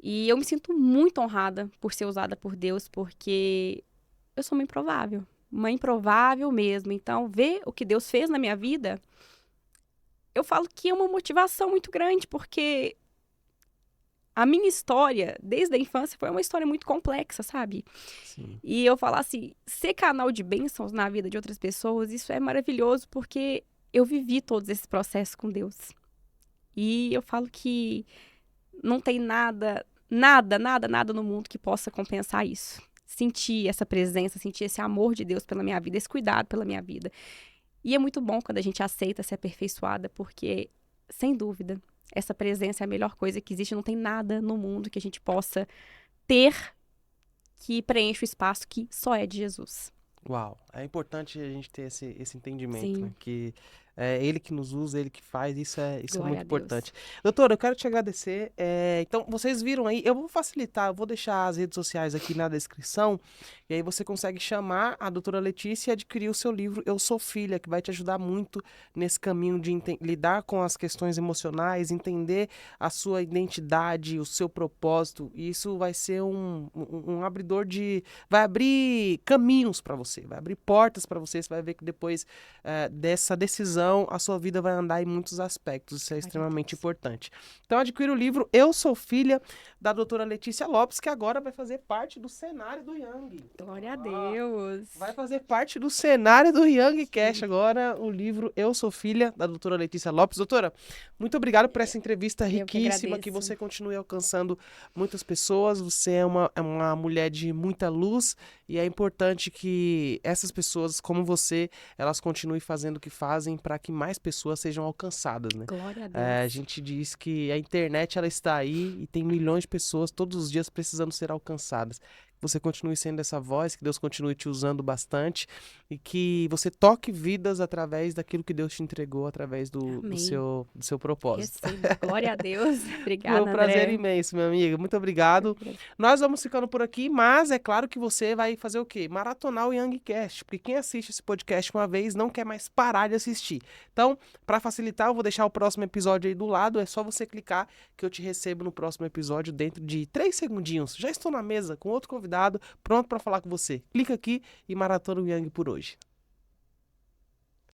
E eu me sinto muito honrada por ser usada por Deus, porque eu sou uma improvável mesmo. Então, ver o que Deus fez na minha vida, eu falo que é uma motivação muito grande, porque a minha história, desde a infância, foi uma história muito complexa, sabe? Sim. E eu falo assim, ser canal de bênçãos na vida de outras pessoas, isso é maravilhoso, porque eu vivi todos esses processos com Deus. E eu falo que não tem nada no mundo que possa compensar isso. Sentir essa presença, sentir esse amor de Deus pela minha vida, esse cuidado pela minha vida. E é muito bom quando a gente aceita ser aperfeiçoada, porque, sem dúvida, essa presença é a melhor coisa que existe. Não tem nada no mundo que a gente possa ter que preencha o espaço que só é de Jesus. Uau, é importante a gente ter esse entendimento, Sim. né? Que é Ele que nos usa, Ele que faz, isso é Glória muito a Deus. importante. Doutora, eu quero te agradecer. Então, vocês viram aí, eu vou facilitar, eu vou deixar as redes sociais aqui na descrição, e aí você consegue chamar a doutora Letícia e adquirir o seu livro Eu Sou Filha, que vai te ajudar muito nesse caminho de lidar com as questões emocionais, entender a sua identidade, o seu propósito, e isso vai ser um abridor vai abrir caminhos para você, vai abrir portas para você vai ver que depois dessa decisão a sua vida vai andar em muitos aspectos, isso é extremamente importante. Então adquira o livro Eu Sou Filha, da doutora Letícia Lopes, que agora vai fazer parte do cenário do Young. Glória a Deus. Vai fazer parte do cenário do Young Cast agora, o livro Eu Sou Filha, da doutora Letícia Lopes. Doutora, muito obrigado por essa entrevista riquíssima, que você continue alcançando muitas pessoas, você é uma mulher de muita luz, e é importante que essas pessoas, como você, elas continuem fazendo o que fazem para que mais pessoas sejam alcançadas, né? Glória a Deus. A gente diz que a internet, ela está aí e tem milhões de pessoas todos os dias precisando ser alcançadas. Que você continue sendo essa voz, que Deus continue te usando bastante e que você toque vidas através daquilo que Deus te entregou, através do seu propósito. Receba. Glória a Deus. Obrigada, Foi um prazer André. imenso, minha amiga. Muito obrigado. Nós vamos ficando por aqui, mas é claro que você vai fazer o quê? Maratonar o Youngcast, porque quem assiste esse podcast uma vez não quer mais parar de assistir. Então, para facilitar, eu vou deixar o próximo episódio aí do lado, é só você clicar que eu te recebo no próximo episódio dentro de 3 segundinhos. Já estou na mesa com outro convidado, pronto para falar com você. Clica aqui e maratona o Young por hoje.